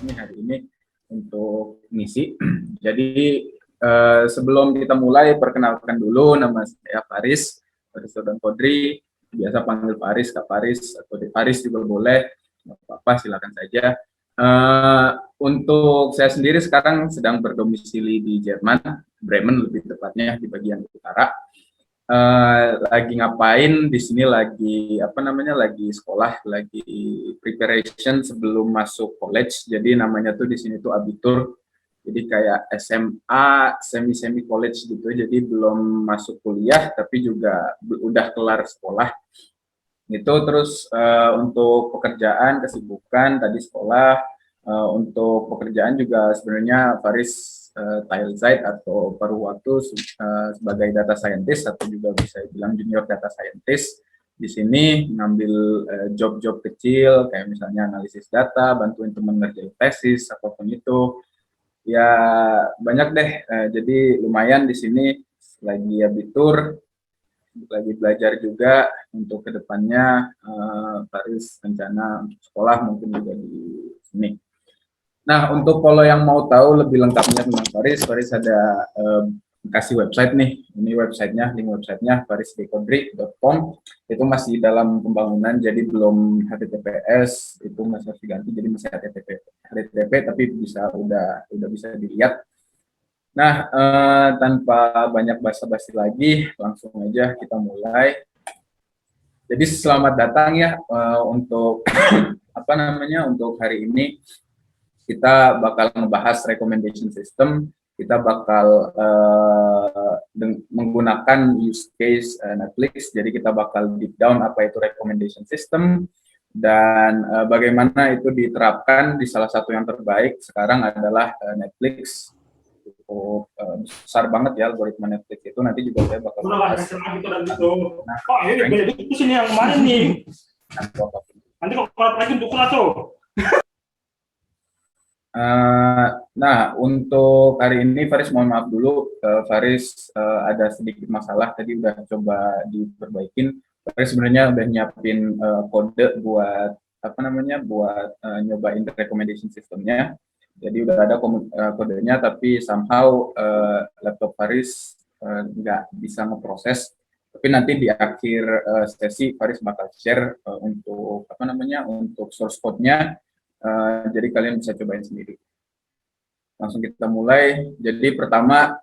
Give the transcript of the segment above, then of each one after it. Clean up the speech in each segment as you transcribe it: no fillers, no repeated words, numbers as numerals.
nih hari ini untuk ngisi. Jadi sebelum kita mulai, perkenalkan dulu, nama saya Faris Sodon Kodri, biasa panggil Faris, Kak Faris, atau Faris juga boleh, nggak apa-apa, silakan saja. Untuk saya sendiri sekarang sedang berdomisili di Jerman, Bremen lebih tepatnya, di bagian utara. Lagi ngapain di sini, lagi lagi sekolah, lagi preparation sebelum masuk college. Jadi namanya tuh di sini tuh abitur, jadi kayak SMA semi college gitu. Jadi belum masuk kuliah tapi juga udah kelar sekolah gitu. Terus untuk pekerjaan, kesibukan tadi sekolah. Untuk pekerjaan juga sebenarnya Faris Teilzeit atau paruh waktu sebagai data scientist, atau juga bisa bilang junior data scientist. Di sini ngambil job-job kecil kayak misalnya analisis data, bantuin teman ngerjain tesis, apapun itu. Ya banyak deh. Jadi lumayan di sini lagi abitur, lagi belajar juga untuk kedepannya. Faris rencana untuk sekolah mungkin juga di sini. Nah, untuk kalau yang mau tahu lebih lengkapnya tentang Faris ada kasih website nih. Ini websitenya, link websitenya farisdekodri.com. Itu masih dalam pembangunan, jadi belum HTTPS, itu masih diganti, jadi masih HTTP, tapi udah bisa dilihat. Nah, tanpa banyak basa-basi lagi, langsung aja kita mulai. Jadi selamat datang ya untuk untuk hari ini. Kita bakal ngebahas recommendation system. Kita bakal menggunakan use case Netflix. Jadi kita bakal deep down apa itu recommendation system dan bagaimana itu diterapkan di salah satu yang terbaik sekarang adalah Netflix. Cukup besar banget ya algoritma Netflix itu. Nanti juga saya bakal bahas. Nah, ini itu sini yang kemarin nih. Nanti kalau lagi untuk tuh. Nah, untuk hari ini Faris mohon maaf dulu, Faris ada sedikit masalah, tadi udah coba diperbaikin. Faris sebenarnya udah nyiapin kode buat buat nyobain recommendation systemnya. Jadi udah ada kodenya, tapi somehow laptop Faris nggak bisa ngeproses. Tapi nanti di akhir sesi Faris bakal share untuk untuk source code-nya. Jadi kalian bisa cobain sendiri. Langsung kita mulai. Jadi pertama,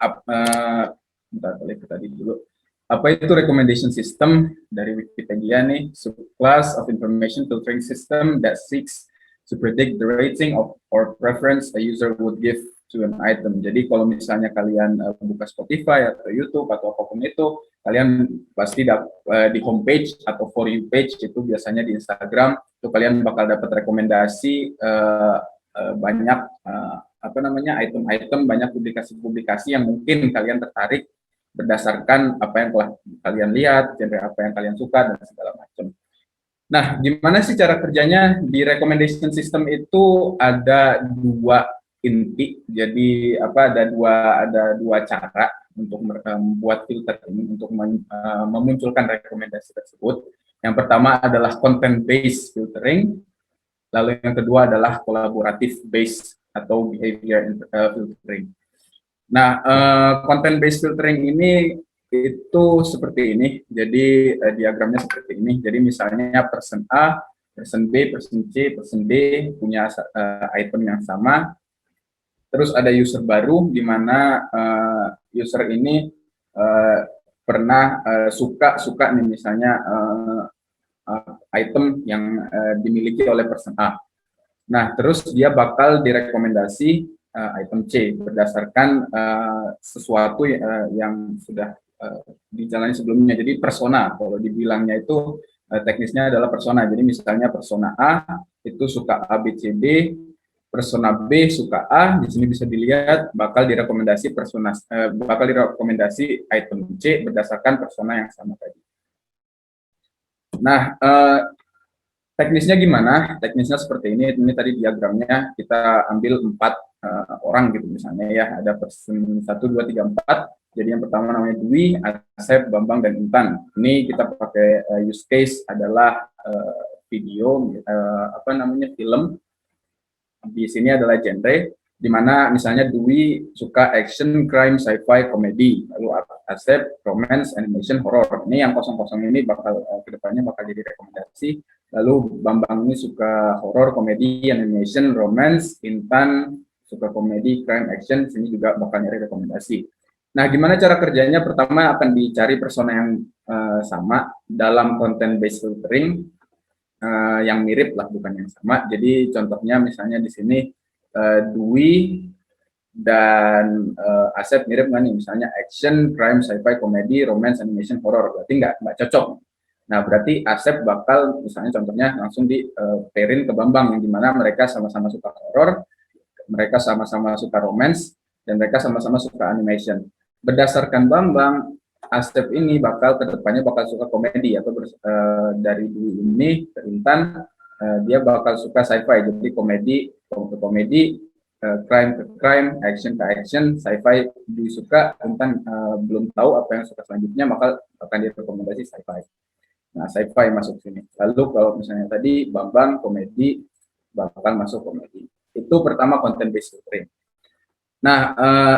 tadi dulu. Apa itu recommendation system? Dari Wikipedia nih, subclass of information filtering system that seeks to predict the rating of or preference a user would give to an item. Jadi kalau misalnya kalian buka Spotify atau YouTube atau apapun itu, kalian pasti di homepage atau for you page itu biasanya di Instagram, itu kalian bakal dapat rekomendasi banyak item-item, banyak publikasi-publikasi yang mungkin kalian tertarik berdasarkan apa yang telah kalian lihat, genre apa yang kalian suka dan segala macam. Nah, gimana sih cara kerjanya? Di recommendation system itu ada dua inti. Jadi ada dua cara untuk membuat filter ini, untuk memunculkan rekomendasi tersebut. Yang pertama adalah content based filtering, lalu yang kedua adalah collaborative based atau behavior filtering. Nah, content based filtering ini itu seperti ini. Jadi diagramnya seperti ini. Jadi misalnya person A, person B, person C, person D punya item yang sama. Terus ada user baru di mana user ini pernah suka nih misalnya item yang dimiliki oleh person A. Nah, terus dia bakal direkomendasi item C berdasarkan sesuatu yang sudah dijalani sebelumnya. Jadi persona, kalau dibilangnya itu teknisnya adalah persona. Jadi misalnya persona A itu suka A, B, C, D, persona B suka A, di sini bisa dilihat bakal direkomendasi item C berdasarkan persona yang sama tadi. Nah, teknisnya gimana? Teknisnya seperti ini. Ini tadi diagramnya kita ambil 4 orang gitu misalnya ya. Ada person 1, 2, 3, 4. Jadi yang pertama namanya Dwi, Asep, Bambang, dan Intan. Ini kita pakai use case adalah video, film. di sini adalah genre, di mana misalnya Dwi suka action, crime, sci-fi, komedi, lalu Asep romance, animation, horror. Ini yang kosong-kosong ini bakal kedepannya bakal jadi rekomendasi. Lalu Bambang ini suka horror, komedi, animation, romance, Intan suka komedi, crime, action, sini juga bakal nyari rekomendasi. Nah, gimana cara kerjanya? Pertama akan dicari persona yang sama dalam konten based filtering, yang mirip lah, bukan yang sama. Jadi contohnya misalnya di sini Dwi dan Asep mirip nggak nih? Misalnya action, crime, sci-fi, komedi, romance, animation, horror. Berarti nggak cocok. Nah, berarti Asep bakal misalnya contohnya langsung di pairin ke Bambang, yang dimana mereka sama-sama suka horror, mereka sama-sama suka romance, dan mereka sama-sama suka animation. Berdasarkan Bambang, Asep ini bakal kedepannya bakal suka komedi, atau dari Dwi ini ke Intan, dia bakal suka sci-fi, jadi komedi ke komedi, crime ke crime, action ke action, sci-fi disuka. Intan belum tahu apa yang suka selanjutnya, maka akan direkomendasi sci-fi. Nah, sci-fi masuk sini. Lalu kalau misalnya tadi Bambang komedi, bakal masuk komedi. Itu pertama konten based filtering. Nah,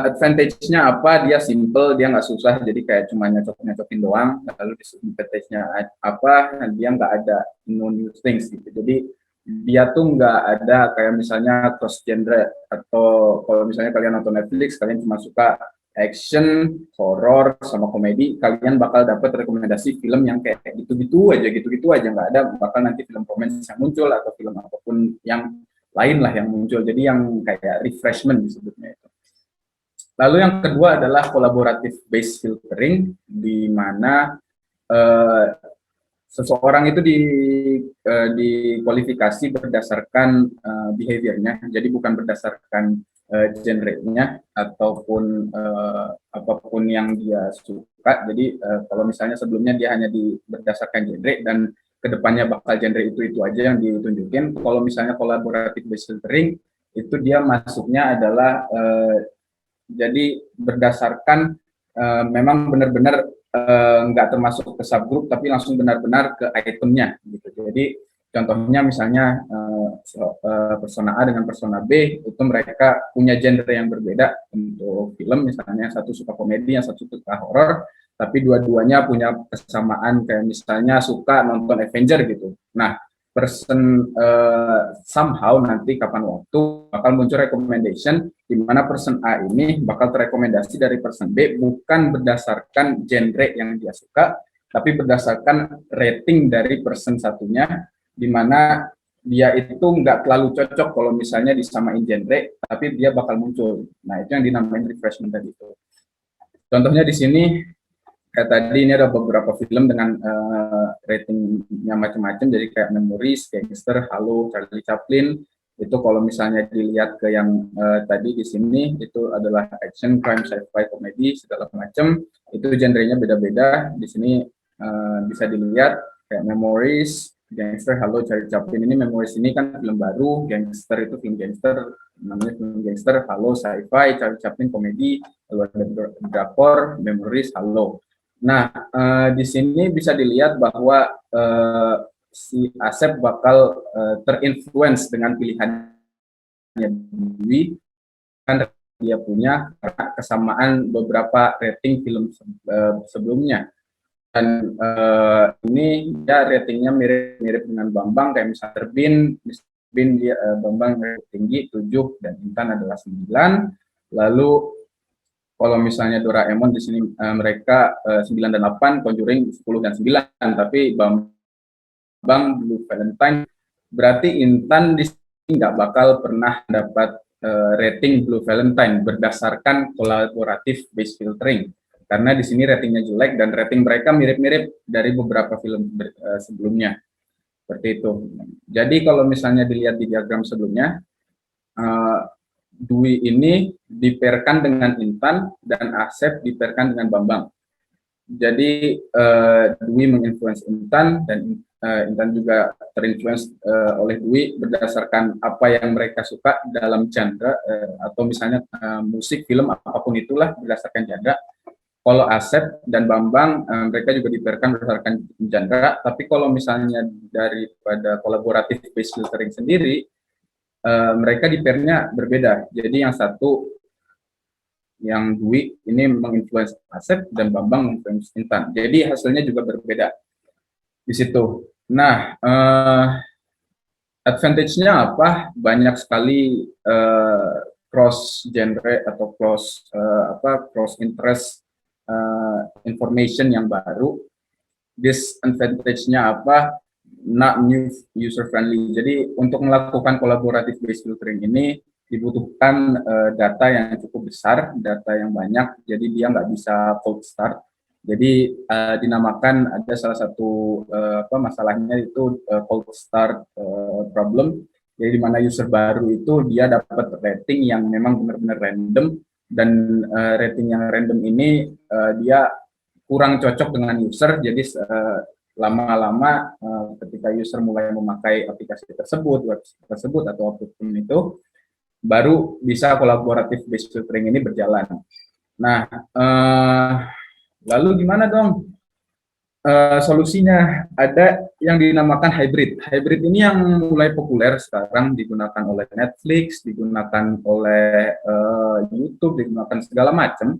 advantage-nya apa? Dia simple, dia nggak susah, jadi kayak cuma nyocok-nyocokin doang. Lalu disadvantage-nya apa? Dia nggak ada no new things gitu. Jadi dia tuh nggak ada kayak misalnya cross genre, atau kalau misalnya kalian nonton Netflix, kalian cuma suka action, horror, sama komedi, kalian bakal dapat rekomendasi film yang kayak gitu-gitu aja, nggak ada bakal nanti film romance yang muncul atau film apapun yang lain lah yang muncul. Jadi yang kayak refreshment disebutnya itu. Lalu yang kedua adalah collaborative based filtering, di mana seseorang itu dikualifikasi berdasarkan behaviornya, jadi bukan berdasarkan genre-nya ataupun apapun yang dia suka. Jadi kalau misalnya sebelumnya dia hanya berdasarkan genre, dan kedepannya bakal genre itu aja yang ditunjukin. Kalau misalnya collaborative based filtering, itu dia masuknya adalah jadi berdasarkan memang benar-benar nggak termasuk ke subgroup, tapi langsung benar-benar ke itemnya gitu. Jadi contohnya misalnya persona A dengan persona B, itu mereka punya genre yang berbeda untuk film. Misalnya yang satu suka komedi, yang satu suka horror, tapi dua-duanya punya kesamaan kayak misalnya suka nonton Avenger gitu. Nah, person somehow nanti kapan waktu bakal muncul recommendation di mana person A ini bakal terrekomendasi dari person B, bukan berdasarkan genre yang dia suka, tapi berdasarkan rating dari person satunya, di mana dia itu nggak terlalu cocok kalau misalnya disamain genre, tapi dia bakal muncul. Nah, itu yang dinamain refreshment tadi itu. Contohnya di sini kayak tadi, ini ada beberapa film dengan ratingnya macam-macam, jadi kayak Memories, Gangster, Halo, Charlie Chaplin. Itu kalau misalnya dilihat ke yang tadi di sini, itu adalah action, crime, sci-fi, komedi, segala macam. Itu genrenya beda-beda. Di sini bisa dilihat kayak Memories, Gangster, Halo, Charlie Chaplin. Ini Memories ini kan film baru, Gangster itu film gangster, namanya film gangster, Halo, sci-fi, Charlie Chaplin, komedi, lalu ada drakor, Memories, Halo. Nah, di sini bisa dilihat bahwa si Asep bakal terinfluence dengan pilihannya Dwi, kan dia punya kesamaan beberapa rating film sebelumnya. Dan ini dia ratingnya mirip-mirip dengan Bambang, kayak misalnya Bin dia Bambang tinggi 7 dan Intan adalah 9. Lalu kalau misalnya Doraemon di sini mereka 9 dan 8, Conjuring 10 dan 9, tapi Bambang Blue Valentine, berarti Intan di sini nggak bakal pernah dapat rating Blue Valentine berdasarkan collaborative based filtering, karena di sini ratingnya jelek dan rating mereka mirip-mirip dari beberapa film sebelumnya. Seperti itu. Jadi kalau misalnya dilihat di diagram sebelumnya, Dwi ini dipairkan dengan Intan dan Asep dipairkan dengan Bambang. Jadi Dwi menginfluence Intan dan Intan juga terinfluence oleh Dwi berdasarkan apa yang mereka suka dalam genre atau misalnya musik, film, apapun itulah berdasarkan genre. Kalau Asep dan Bambang mereka juga dipairkan berdasarkan genre. Tapi kalau misalnya daripada collaborative based filtering sendiri, mereka di pairnya berbeda. Jadi yang satu, yang Dwi ini menginfluence Asep dan Bambang menginfluence Intan. Jadi hasilnya juga berbeda di situ. Nah, advantage-nya apa? Banyak sekali cross genre atau cross interest information yang baru. Disadvantage-nya apa? Not new user friendly. Jadi untuk melakukan collaborative based filtering ini dibutuhkan data yang cukup besar, data yang banyak. Jadi dia nggak bisa cold start. Jadi dinamakan, ada salah satu masalahnya itu cold start problem. Jadi di mana user baru itu dia dapat rating yang memang benar-benar random, dan rating yang random ini dia kurang cocok dengan user. Jadi lama-lama ketika user mulai memakai aplikasi tersebut, website tersebut atau apapun itu, baru bisa collaborative based filtering ini berjalan. Nah, lalu gimana dong solusinya? Ada yang dinamakan hybrid. Hybrid ini yang mulai populer sekarang, digunakan oleh Netflix, digunakan oleh YouTube, digunakan segala macam.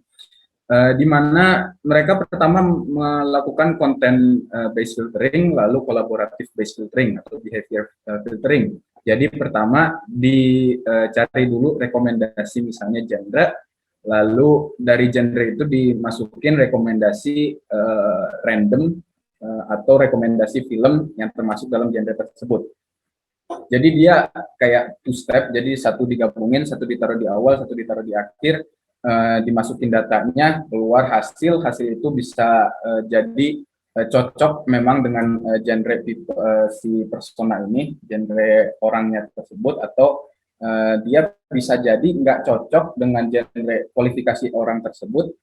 Di mana mereka pertama melakukan content based filtering, lalu collaborative based filtering atau behavior filtering. Jadi pertama dicari dulu rekomendasi misalnya genre, lalu dari genre itu dimasukin rekomendasi random atau rekomendasi film yang termasuk dalam genre tersebut. Jadi dia kayak two step, jadi satu digabungin, satu ditaruh di awal, satu ditaruh di akhir, dimasukin datanya, keluar hasil itu bisa jadi cocok memang dengan genre si persona ini, genre orangnya tersebut, atau dia bisa jadi nggak cocok dengan genre kualifikasi orang tersebut,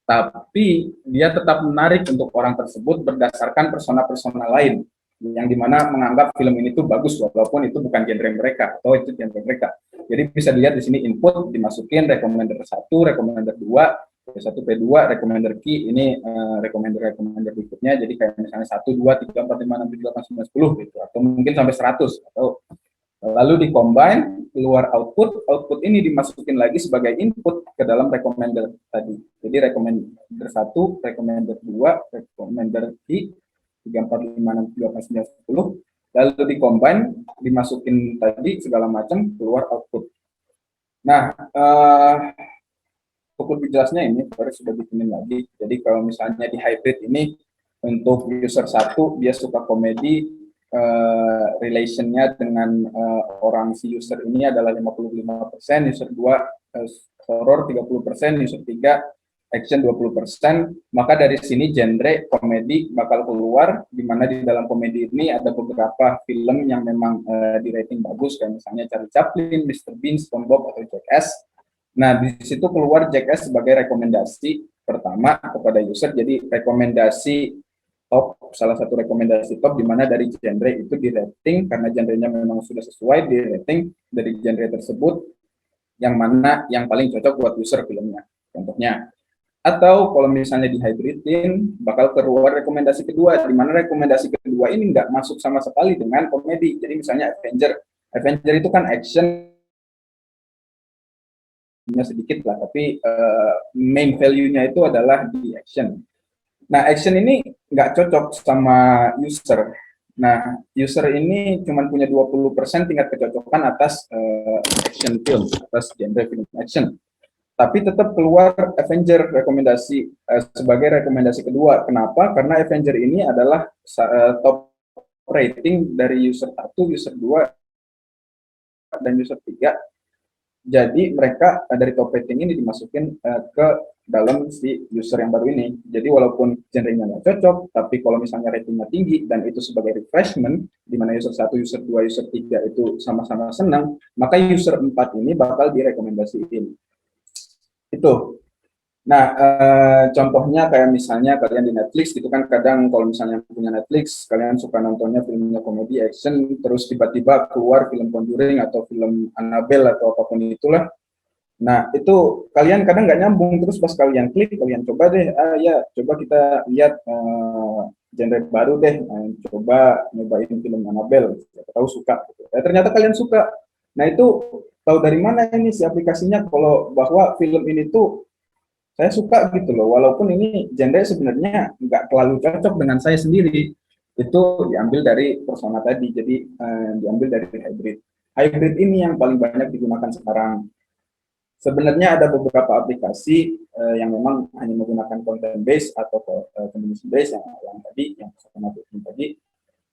tapi dia tetap menarik untuk orang tersebut berdasarkan persona-persona lain yang dimana menganggap film ini tuh bagus walaupun itu bukan genre mereka atau itu genre mereka. Jadi bisa dilihat di sini input dimasukin recommender 1, recommender 2, P1, P2, recommender key, ini recommender berikutnya. Jadi kayak misalnya 1, 2, 3, 4, 5, 6, 7, 8, 9, 10 gitu, atau mungkin sampai 100, atau lalu di-combine, keluar output ini dimasukin lagi sebagai input ke dalam recommender tadi. Jadi recommender 1, recommender 2, recommender key, 3, 4, 5, 6, 7, 8, 9, 10, lalu di-combine, dimasukin tadi segala macam, keluar output. Nah, cukup jelasnya ini, baru sudah bikinin lagi. Jadi kalau misalnya di hybrid ini, untuk user 1, dia suka komedi, relationnya dengan orang si user ini adalah 55%, user 2 horror 30%, user 3 action 20%, maka dari sini genre komedi bakal keluar, di mana di dalam komedi ini ada beberapa film yang memang di rating bagus, kayak misalnya Charlie Chaplin, Mr. Bean, SpongeBob, atau Jackass. Nah, di situ keluar Jackass sebagai rekomendasi pertama kepada user, jadi rekomendasi top, salah satu rekomendasi top, di mana dari genre itu di rating, karena genrenya memang sudah sesuai, di rating dari genre tersebut, yang mana yang paling cocok buat user filmnya, contohnya. Atau kalau misalnya di hybridin, bakal keluar rekomendasi kedua, di mana rekomendasi kedua ini nggak masuk sama sekali dengan komedi. Jadi misalnya Avenger itu kan action sedikit lah, tapi main value-nya itu adalah di action. Nah, action ini nggak cocok sama user. Nah, user ini cuma punya 20% tingkat kecocokan atas action film, atas genre film action. Tapi tetap keluar Avenger rekomendasi sebagai rekomendasi kedua. Kenapa? Karena Avenger ini adalah top rating dari user 1, user 2, dan user 3. Jadi mereka dari top rating ini dimasukin ke dalam si user yang baru ini. Jadi walaupun genrenya nggak cocok, tapi kalau misalnya ratingnya tinggi dan itu sebagai refreshment, di mana user 1, user 2, user 3 itu sama-sama senang, maka user 4 ini bakal direkomendasiin. Itu. Nah, contohnya kayak misalnya kalian di Netflix gitu kan, kadang kalau misalnya punya Netflix, kalian suka nontonnya filmnya komedi, action, terus tiba-tiba keluar film Conjuring atau film Annabelle atau apapun itulah. Nah, itu kalian kadang nggak nyambung, terus pas kalian klik, kalian coba deh, coba kita lihat genre baru deh, coba nyobain film Annabelle, tahu suka. Gitu. Ternyata kalian suka. Nah itu tahu dari mana ini si aplikasinya kalau bahwa film ini tuh saya suka gitu loh, walaupun ini genre sebenarnya nggak terlalu cocok dengan saya sendiri. Itu diambil dari persona tadi, jadi diambil dari hybrid. Hybrid ini yang paling banyak digunakan sekarang. Sebenarnya ada beberapa aplikasi yang memang hanya menggunakan content base atau community base yang tadi, yang persona tadi.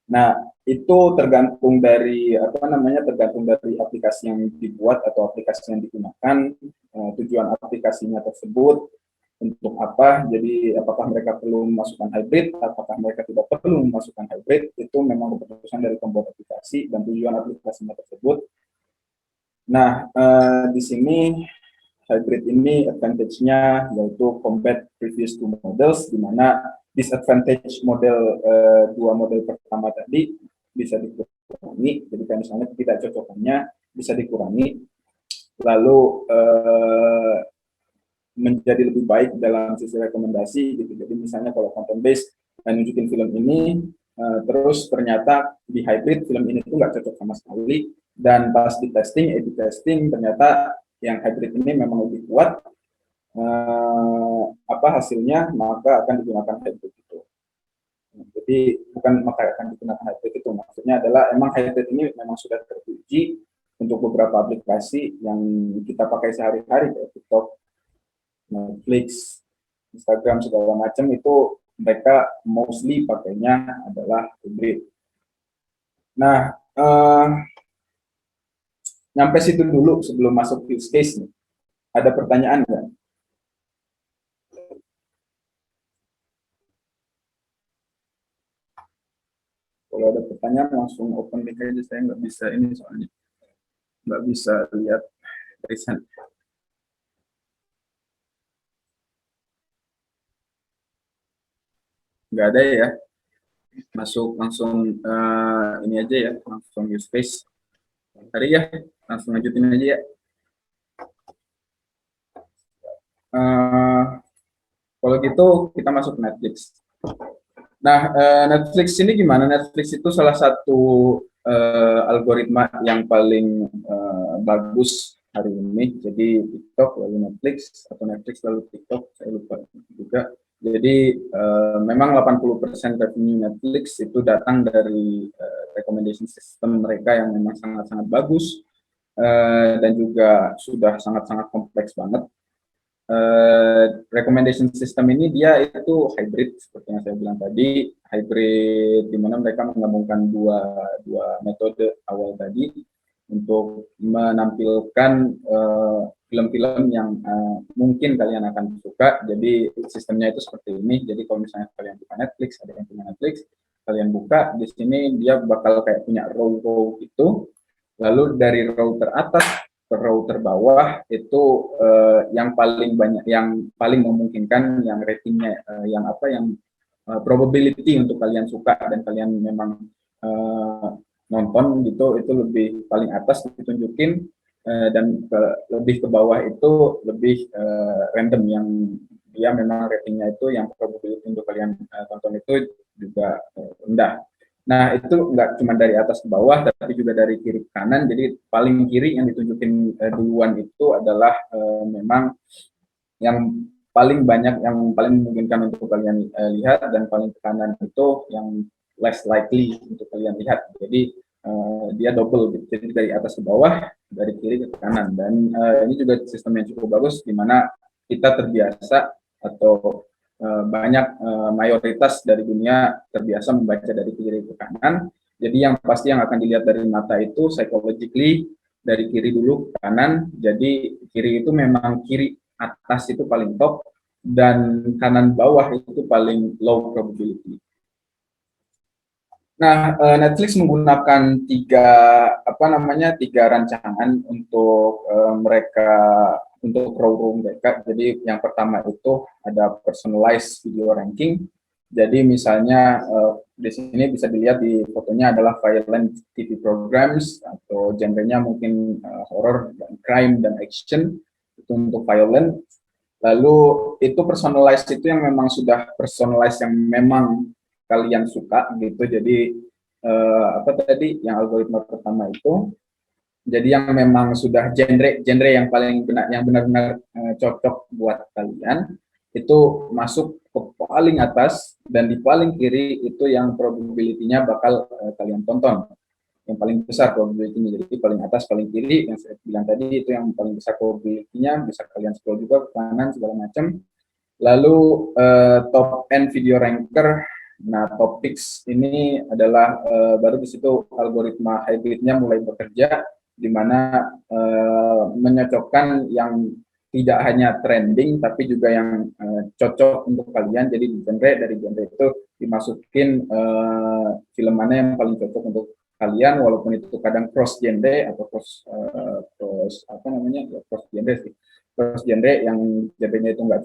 Nah, itu tergantung dari apa namanya, tergantung dari aplikasi yang dibuat atau aplikasi yang digunakan, tujuan aplikasinya tersebut untuk apa. Jadi apakah mereka perlu memasukkan hybrid, apakah mereka tidak perlu memasukkan hybrid, itu memang keputusan dari pembuat aplikasi dan tujuan aplikasinya tersebut. Nah, di sini hybrid ini advantage-nya yaitu combat previous two models, di mana disadvantage model dua model pertama tadi bisa dikurangi. Jadi kan misalnya tidak cocokannya bisa dikurangi, lalu menjadi lebih baik dalam sisi rekomendasi gitu. Jadi misalnya kalau content based nunjukin film ini, terus ternyata di hybrid film ini tuh nggak cocok sama sekali, dan pas di testing, ternyata yang hybrid ini memang lebih kuat, apa hasilnya, maka akan digunakan hybrid itu. Jadi bukan maka akan digunakan hybrid itu, maksudnya adalah emang hybrid ini memang sudah teruji untuk beberapa aplikasi yang kita pakai sehari-hari kayak TikTok, Netflix, Instagram, segala macam, itu mereka mostly pakainya adalah hybrid. Nah, nyampe situ dulu sebelum masuk use case nih. Ada pertanyaan nggak? Kalau ada pertanyaan langsung open mic aja, saya nggak bisa ini soalnya. Nggak bisa lihat tulisan. Nggak ada ya? Masuk langsung ini aja ya, langsung use case. Hari ya, langsung lanjutin aja ya. Kalau gitu kita masuk Netflix. Nah, Netflix ini gimana? Netflix itu salah satu algoritma yang paling bagus hari ini. Jadi TikTok lalu Netflix, atau Netflix lalu TikTok, saya lupa juga. Jadi memang 80% revenue Netflix itu datang dari recommendation system mereka yang memang sangat-sangat bagus, dan juga sudah sangat-sangat kompleks banget. Recommendation system ini dia itu hybrid seperti yang saya bilang tadi, hybrid di mana mereka menggabungkan dua metode awal tadi untuk menampilkan film-film yang mungkin kalian akan suka. Jadi sistemnya itu seperti ini. Jadi kalau misalnya kalian buka Netflix, ada yang punya Netflix, kalian buka di sini dia bakal kayak punya row-row itu. Lalu dari row teratas ke row terbawah itu yang paling banyak, yang paling memungkinkan, yang ratingnya yang apa, yang probability untuk kalian suka dan kalian memang nonton gitu, itu lebih paling atas ditunjukin, dan lebih ke bawah itu lebih random, yang dia memang ratingnya itu, yang probability untuk kalian tonton itu juga rendah. Nah, itu nggak cuma dari atas ke bawah, tapi juga dari kiri ke kanan. Jadi paling kiri yang ditunjukin duluan itu adalah memang yang paling banyak, yang paling memungkinkan untuk kalian lihat, dan paling ke kanan itu yang less likely untuk kalian lihat. Jadi dia double gitu. Jadi dari atas ke bawah, dari kiri ke kanan. Dan ini juga sistem yang cukup bagus, di mana kita terbiasa, atau banyak mayoritas dari dunia terbiasa membaca dari kiri ke kanan. Jadi yang pasti yang akan dilihat dari mata itu psychologically dari kiri dulu ke kanan. Jadi kiri itu memang, kiri atas itu paling top, dan kanan bawah itu paling low probability. Nah, Netflix menggunakan tiga rancangan untuk mereka, untuk row mereka. Jadi yang pertama itu ada personalized video ranking. Jadi misalnya di sini bisa dilihat di fotonya adalah violent TV programs, atau genrenya mungkin horror, dan crime, dan action, itu untuk violent. Lalu itu personalized itu yang memang sudah personalized, yang memang kalian suka gitu. Jadi apa tadi yang algoritma pertama itu Jadi yang memang sudah genre yang paling benar, yang benar-benar cocok buat kalian itu masuk ke paling atas, dan di paling kiri itu yang probability-nya bakal kalian tonton. Yang paling besar probability-nya, jadi paling atas paling kiri yang saya bilang tadi itu yang paling besar probability-nya, bisa kalian scroll juga ke kanan segala macam. Lalu top end video ranker. Nah, topics ini adalah baru di situ algoritma hybridnya mulai bekerja, di mana menyocokkan yang tidak hanya trending tapi juga yang cocok untuk kalian. Jadi dari genre itu dimasukin film mana yang paling cocok untuk kalian, walaupun itu kadang cross genre atau cross apa namanya, cross genre sih, terus genre yang genrenya itu nggak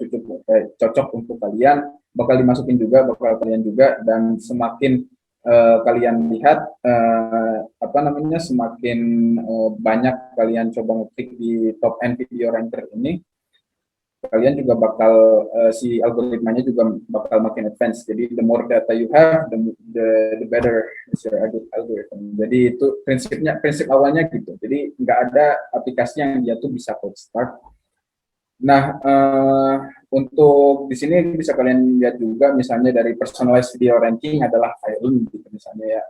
cocok untuk kalian bakal dimasukin juga, bakal kalian juga. Dan semakin kalian lihat apa namanya, semakin banyak kalian coba ngetik di top end video ranker ini, kalian juga bakal si algoritmanya juga bakal makin advance. Jadi the more data you have, the better is your algorithm. Jadi itu prinsip awalnya gitu. Jadi nggak ada aplikasi yang dia tuh bisa cold start. Nah, untuk di sini bisa kalian lihat juga, misalnya dari personalized video ranking adalah film gitu misalnya ya.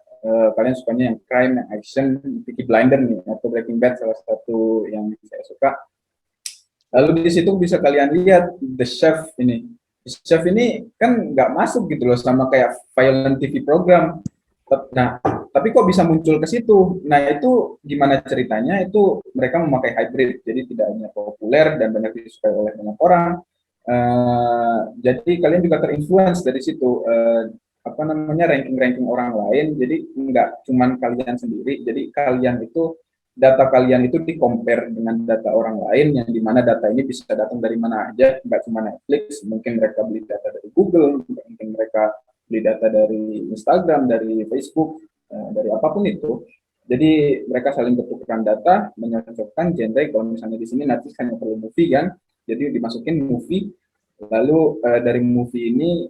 Kalian sukanya yang crime, yang action, Peaky Blinders nih, atau Breaking Bad salah satu yang saya suka. Lalu di situ bisa kalian lihat The Chef ini. The Chef ini kan nggak masuk gitu loh sama kayak violent TV program. Nah, tapi kok bisa muncul ke situ? Nah, itu gimana ceritanya? Itu mereka memakai hybrid, jadi tidak hanya populer dan banyak disukai oleh banyak orang. Jadi kalian juga terinfluence dari situ. Apa namanya, ranking-ranking orang lain. Jadi nggak cuman kalian sendiri. Jadi kalian itu, data kalian itu di-compare dengan data orang lain, yang dimana data ini bisa datang dari mana aja, nggak cuma Netflix. Mungkin mereka beli data dari Google, mungkin mereka beli data dari Instagram, dari Facebook, dari apapun itu. Jadi mereka saling bertukarkan data, menyocokkan genre. Kalau misalnya di sini nanti hanya perlu movie kan, jadi dimasukin movie, lalu dari movie ini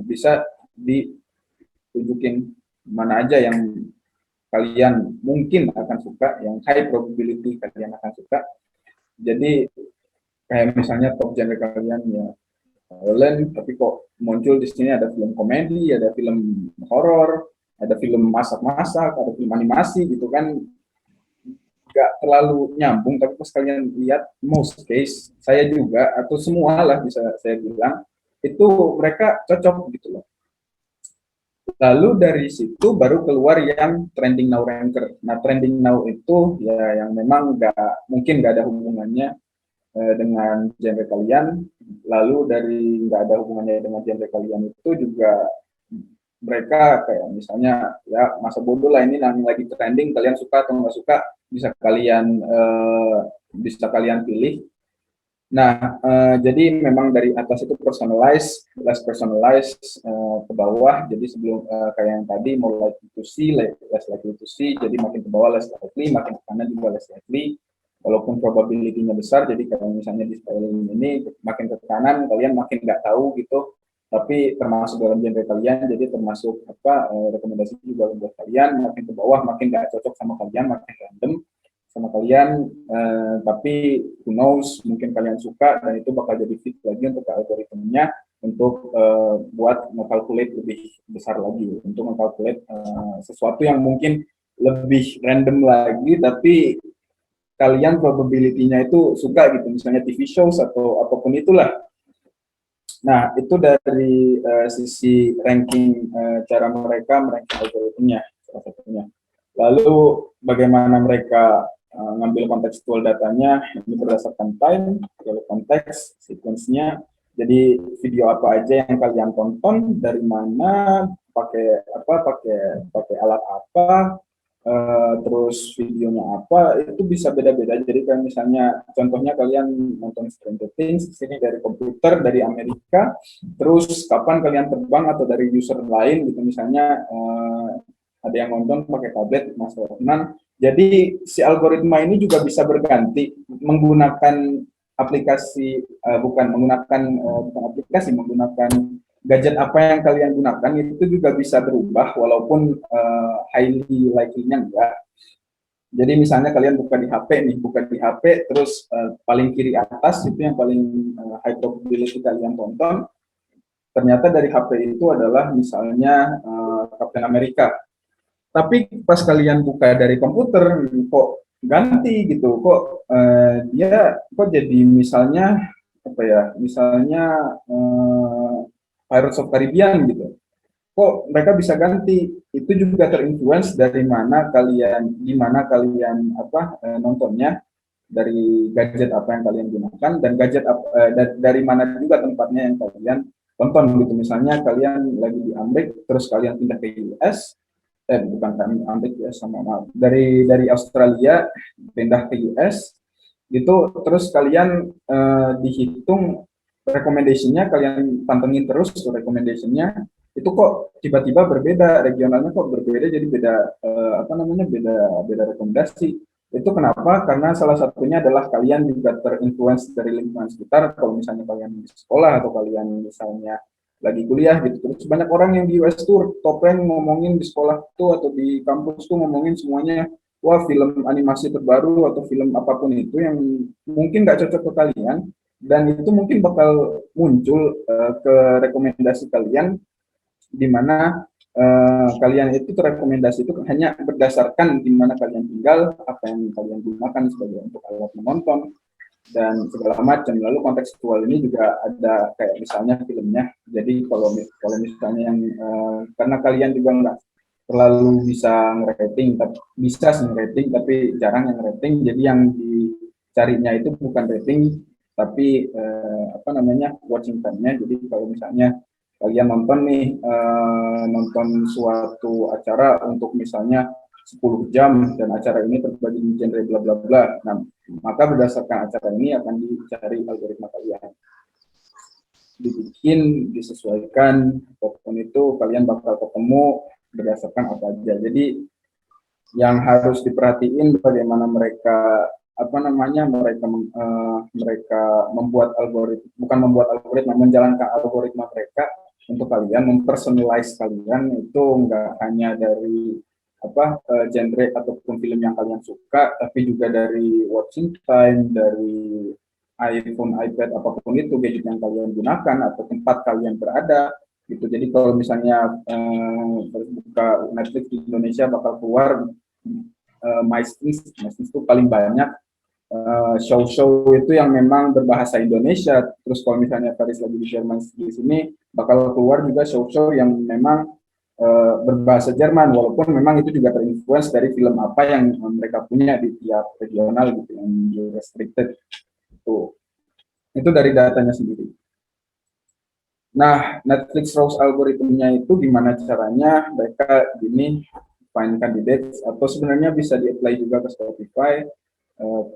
bisa ditunjukin mana aja yang kalian mungkin akan suka, yang high probability kalian akan suka. Jadi kayak misalnya top genre kalian ya violent, tapi kok muncul di sini ada film komedi, ada film horor, ada film masak-masak, ada film animasi gitu kan, nggak terlalu nyambung. Tapi pas kalian lihat, most case saya juga atau semua lah bisa saya bilang itu mereka cocok gitu loh. Lalu dari situ baru keluar yang trending now ranker. Nah, trending now itu ya yang memang mungkin nggak ada hubungannya dengan genre kalian. Lalu dari nggak ada hubungannya dengan genre kalian itu juga mereka kayak misalnya ya masa bodoh lah, ini yang lagi trending, kalian suka atau nggak suka bisa kalian pilih. Nah, jadi memang dari atas itu personalized, less personalized ke bawah. Jadi sebelum kayak yang tadi more likely to see, less likely to see. Jadi makin ke bawah less likely, makin ke kanan juga less likely. Walaupun probability-nya besar, jadi kalau misalnya di styling ini makin ke kanan, kalian makin nggak tahu gitu. Tapi termasuk dalam genre kalian, jadi termasuk rekomendasi juga buat kalian. Makin ke bawah, makin nggak cocok sama kalian, makin random sama kalian, tapi who knows, mungkin kalian suka dan itu bakal jadi fit lagi untuk algoritmanya untuk buat nge-calculate lebih besar lagi, untuk nge-calculate sesuatu yang mungkin lebih random lagi, tapi kalian probability-nya itu suka gitu, misalnya TV shows atau apapun itulah. Nah, itu dari sisi ranking, cara mereka meranking algoritmanya salah satunya. Lalu bagaimana mereka ngambil kontekstual datanya, ini berdasarkan time, konteks, sequence-nya. Jadi video apa aja yang kalian tonton, dari mana, pakai alat apa, terus videonya apa, itu bisa beda-beda. Jadi kayak misalnya contohnya kalian nonton Stranger Things sini dari komputer dari Amerika, terus kapan kalian terbang atau dari user lain gitu, misalnya ada yang nonton pakai tablet Mas Rohman. Jadi si algoritma ini juga bisa berganti menggunakan aplikasi, bukan aplikasi, menggunakan gadget apa yang kalian gunakan, itu juga bisa berubah walaupun highly likely-nya enggak. Jadi misalnya kalian buka di HP nih, buka di HP, terus paling kiri atas itu yang paling high probability kalian tonton, ternyata dari HP itu adalah misalnya Captain America. Tapi pas kalian buka dari komputer, kok ganti gitu, kok dia kok jadi misalnya apa ya, misalnya Pirates of Caribbean gitu. Kok mereka bisa ganti? Itu juga terinfluence dari mana kalian, di mana kalian nontonnya, dari gadget apa yang kalian gunakan, dan gadget dari mana juga tempatnya yang kalian tonton gitu. Misalnya kalian lagi di Amerika terus kalian pindah ke US, bukan kami Amerika ya, sama maaf, dari Australia pindah ke US gitu, terus kalian dihitung recommendation-nya, kalian pantengin terus tuh recommendation-nya, itu kok tiba-tiba berbeda, regionalnya kok berbeda, jadi beda beda rekomendasi. Itu kenapa? Karena salah satunya adalah kalian juga terinfluence dari lingkungan sekitar. Kalau misalnya kalian di sekolah atau kalian misalnya lagi kuliah gitu, terus banyak orang yang di US tuh topeng ngomongin di sekolah tuh atau di kampus tuh ngomongin semuanya, wah film animasi terbaru atau film apapun itu yang mungkin nggak cocok ke kalian, dan itu mungkin bakal muncul ke rekomendasi kalian, di mana kalian itu terrekomendasi itu hanya berdasarkan di mana kalian tinggal, apa yang kalian gunakan sebagai untuk alat menonton, dan segala macam. Lalu kontekstual ini juga ada kayak misalnya filmnya. Jadi kalau misalnya yang karena kalian juga nggak terlalu bisa ngerating, tapi bisa sih ngerating, tapi jarang yang rating. Jadi yang dicarinya itu bukan rating, tapi watching time-nya. Jadi kalau misalnya kalian nonton nih, nonton suatu acara untuk misalnya 10 jam dan acara ini terbagi di genre bla bla bla. Nah, maka berdasarkan acara ini akan dicari algoritma kalian, dibikin, disesuaikan, apapun itu kalian bakal ketemu berdasarkan apa aja. Jadi yang harus diperhatiin bagaimana mereka mereka membuat algoritma, bukan membuat algoritma, menjalankan algoritma mereka untuk kalian, mempersonalize kalian itu nggak hanya dari genre ataupun film yang kalian suka, tapi juga dari watching time, dari iPhone, iPad, apapun itu gadget yang kalian gunakan atau tempat kalian berada gitu. Jadi kalau misalnya buka Netflix di Indonesia bakal keluar MyStreams itu paling banyak show-show itu yang memang berbahasa Indonesia. Terus kalau misalnya Paris lagi di Jerman di sini bakal keluar juga show-show yang memang berbahasa Jerman, walaupun memang itu juga terinfluence dari film apa yang mereka punya di tiap regional gitu, yang restricted itu dari datanya sendiri. Nah, Netflix Rose algoritmnya itu gimana caranya? Mereka gini, find candidates, atau sebenarnya bisa di-apply juga ke Spotify,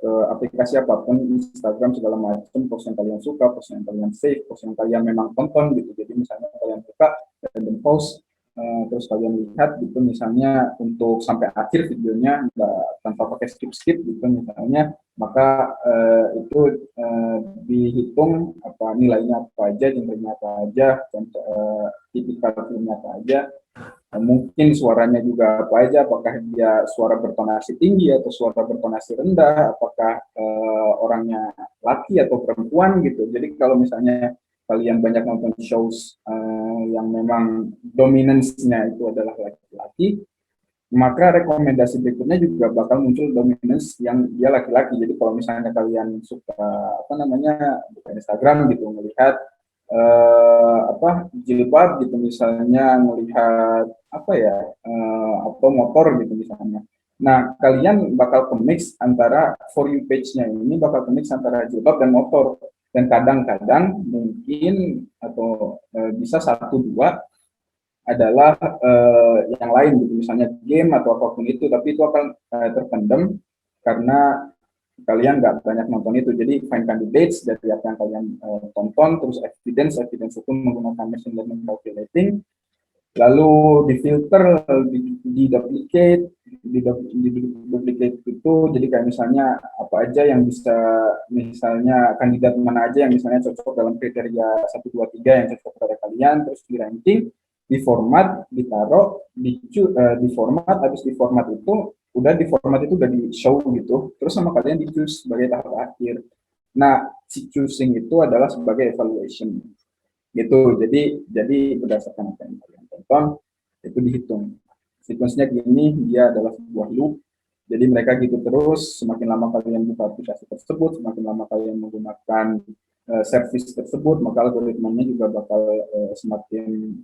ke aplikasi apapun, Instagram segala macam, post yang kalian suka, post yang kalian save, post yang kalian memang tonton gitu. Jadi misalnya kalian suka random post, terus kalian lihat gitu, misalnya untuk sampai akhir videonya tanpa pakai skip gitu misalnya, maka itu dihitung nilainya apa aja, genrenya apa aja, tipikal filmnya apa aja, mungkin suaranya juga apa aja, apakah dia suara bertonasi tinggi atau suara bertonasi rendah, apakah orangnya laki atau perempuan gitu. Jadi kalau misalnya kalian banyak nonton shows yang memang dominance-nya itu adalah laki-laki, maka rekomendasi berikutnya juga bakal muncul dominance yang dia laki-laki. Jadi kalau misalnya kalian suka buka Instagram gitu, melihat jilbab gitu misalnya, melihat atau motor gitu misalnya. Nah, kalian bakal ke-mix antara For You page-nya ini bakal ke-mix antara jilbab dan motor. Dan kadang-kadang mungkin atau bisa 1-2 adalah yang lain gitu, misalnya game atau apapun itu, tapi itu akan terpendam karena kalian nggak banyak nonton itu. Jadi find candidates dari apa yang kalian tonton, terus evidence itu menggunakan machine learning calculating, lalu difilter, duplicate itu. Jadi kayak misalnya apa aja yang bisa, misalnya kandidat mana aja yang misalnya cocok dalam kriteria 1, 2, 3 yang cocok pada kalian, terus di ranking, di format, ditaruh, di format, habis di format itu udah di format itu udah di show gitu, terus sama kalian di choose sebagai tahap akhir. Nah, si choosing itu adalah sebagai evaluation gitu. Jadi berdasarkan apa yang kalian tonton itu dihitung. Sequence-nya gini, dia adalah sebuah loop. Jadi mereka gitu terus, semakin lama kalian buka aplikasi tersebut, semakin lama kalian menggunakan service tersebut, maka algoritmanya juga bakal semakin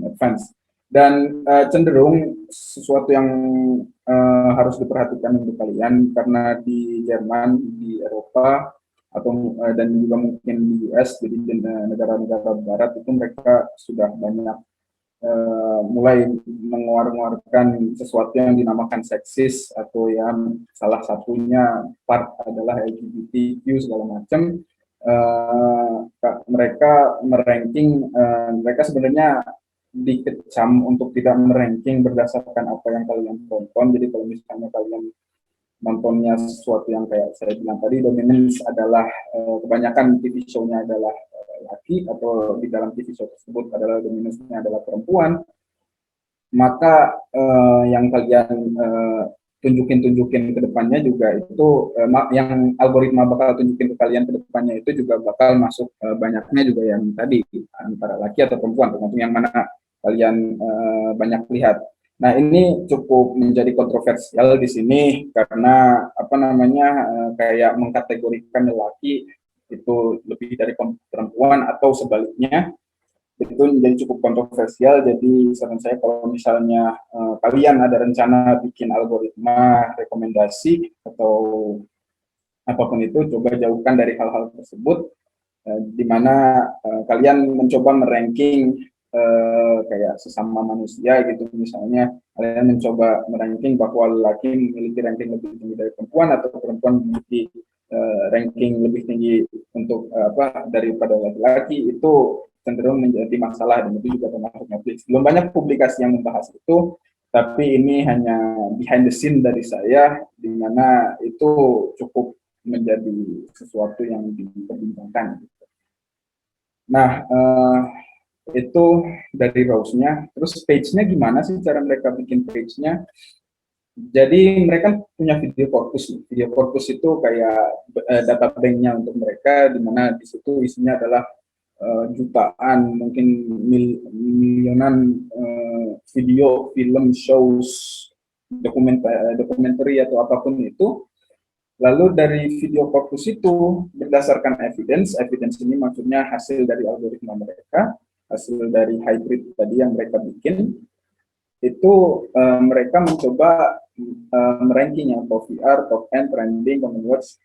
advance. Dan cenderung sesuatu yang harus diperhatikan untuk kalian, karena di Jerman, di Eropa, atau dan juga mungkin di US, jadi negara-negara barat itu mereka sudah banyak mulai mengeluarkan sesuatu yang dinamakan seksis, atau yang salah satunya part adalah LGBTQ segala macam. Mereka meranking, mereka sebenarnya dikecam untuk tidak meranking berdasarkan apa yang kalian tonton. Jadi kalau misalnya kalian nontonnya sesuatu yang kayak saya bilang tadi, dominance adalah kebanyakan TV show-nya adalah laki, atau di dalam TV show tersebut adalah dominance-nya adalah perempuan, maka yang kalian tunjukin ke depannya juga itu yang algoritma bakal tunjukin ke kalian ke depannya itu juga bakal masuk banyaknya juga yang tadi antara laki atau perempuan, tergantung yang mana kalian banyak lihat. Nah, ini cukup menjadi kontroversial di sini karena apa namanya kayak mengkategorikan lelaki itu lebih dari perempuan atau sebaliknya, itu menjadi cukup kontroversial. Jadi saran saya kalau misalnya kalian ada rencana bikin algoritma rekomendasi atau apapun itu, coba jauhkan dari hal-hal tersebut, di mana kalian mencoba meranking kayak sesama manusia gitu. Misalnya kalian mencoba meranking bahwa laki memiliki ranking lebih tinggi dari perempuan, atau perempuan memiliki ranking lebih tinggi untuk daripada laki-laki, itu cenderung menjadi masalah, dan itu juga termasuk Netflix. Belum banyak publikasi yang membahas itu, tapi ini hanya behind the scene dari saya, di mana itu cukup menjadi sesuatu yang diperbincangkan. Nah, itu dari Rose-nya. Terus page-nya gimana sih cara mereka bikin page-nya? Jadi mereka punya video corpus. Video corpus itu kayak data bank-nya untuk mereka, di mana di situ isinya adalah jutaan, mungkin milionan video, film, shows, dokumenter atau apapun itu. Lalu dari video corpus itu berdasarkan evidence ini maksudnya hasil dari algoritma mereka, hasil dari hybrid tadi yang mereka bikin, itu mereka mencoba meranking yang top VR, top N, trending, common words,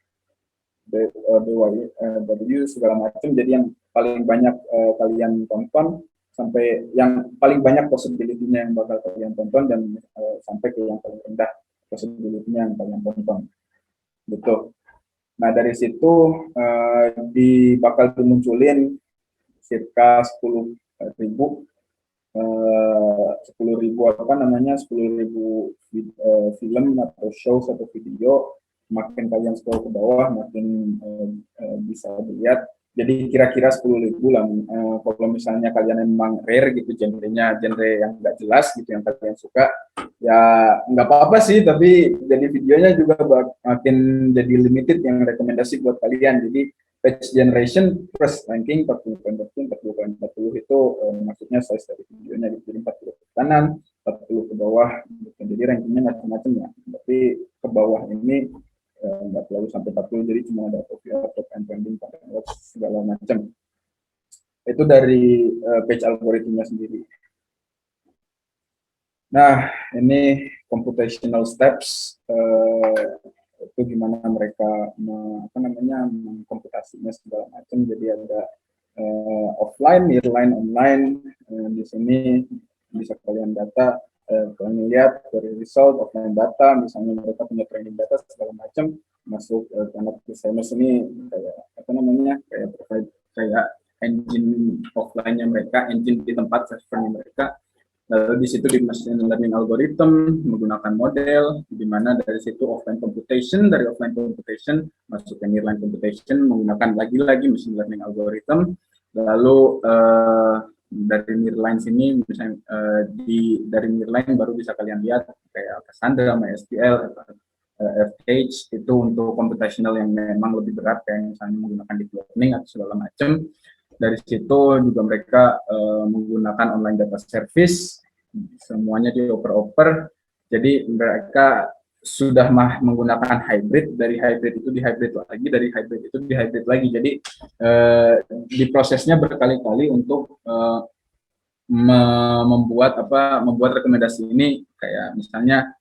BYW segala macam. Jadi yang paling banyak kalian tonton sampai yang paling banyak possibility-nya yang bakal kalian tonton, dan sampai ke yang paling rendah possibility-nya yang kalian tonton. Betul. Nah, dari situ bakal dimunculin circa 10.000 film atau show atau video. Makin kalian scroll ke bawah, makin bisa dilihat. Jadi kira-kira 10.000 lah. Kalau misalnya kalian memang rare gitu, genre yang nggak jelas gitu yang kalian suka, ya nggak apa-apa sih, tapi jadi videonya juga makin jadi limited yang rekomendasi buat kalian. Jadi page generation plus ranking 40 itu maksudnya size dari videonya, jadi 40 ke kanan, 40 ke bawah gitu. Jadi rankingnya macam-macam ya, tapi ke bawah ini nggak terlalu sampai 40, jadi cuma ada top and trending, segala macam. Itu dari page algoritmanya sendiri. Nah, ini computational steps, itu gimana mereka mengkomputasinya segala macam. Jadi ada offline, nearline, online. Di sini bisa kalian data, kalian lihat dari result offline data, misalnya mereka punya training data segala macam, masuk karena designers ini kayak engine offline-nya mereka, engine di tempat servernya mereka. Lalu di situ di machine learning algorithm menggunakan model, di mana dari situ offline computation, dari offline computation masuk ke nearline computation menggunakan lagi machine learning algorithm. Lalu dari Nearline sini, misalnya dari Nearline baru bisa kalian lihat kayak Cassandra, MySQL, FH itu untuk computational yang memang lebih berat, kayak misalnya menggunakan deep learning atau segala macam. Dari situ juga mereka menggunakan online data service, semuanya dioper-oper. Jadi mereka sudah menggunakan hybrid, dari hybrid itu di hybrid lagi, dari hybrid itu di hybrid lagi. Jadi di prosesnya berkali-kali untuk membuat rekomendasi ini kayak misalnya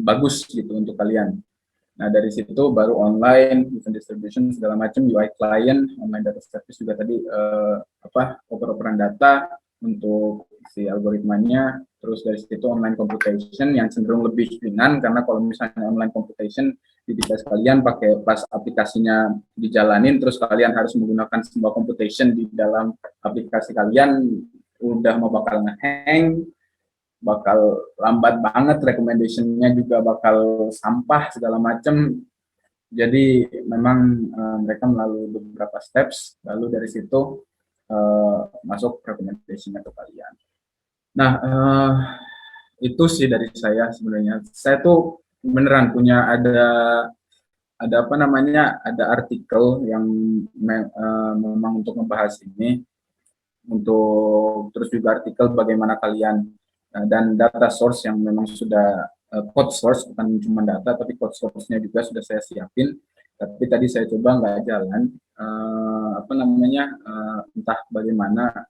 bagus gitu untuk kalian. Nah, dari situ baru online, event distribution, segala macam, UI client, online data service juga tadi, oper-operan data untuk si algoritmanya, terus dari situ online computation yang cenderung lebih ringan, karena kalau misalnya online computation di device kalian pakai pas aplikasinya dijalanin, terus kalian harus menggunakan sebuah computation di dalam aplikasi kalian, udah mau bakal nge-hang, bakal lambat banget, recommendation-nya juga bakal sampah segala macam. Jadi memang mereka melalui beberapa steps, lalu dari situ masuk recommendation-nya ke kalian. Nah, itu sih dari saya sebenarnya. Saya tuh beneran punya ada apa namanya, ada artikel yang memang untuk membahas ini, untuk terus juga artikel bagaimana kalian dan data source yang memang sudah code source, bukan cuma data tapi code source-nya juga sudah saya siapin, tapi tadi saya coba nggak jalan, entah bagaimana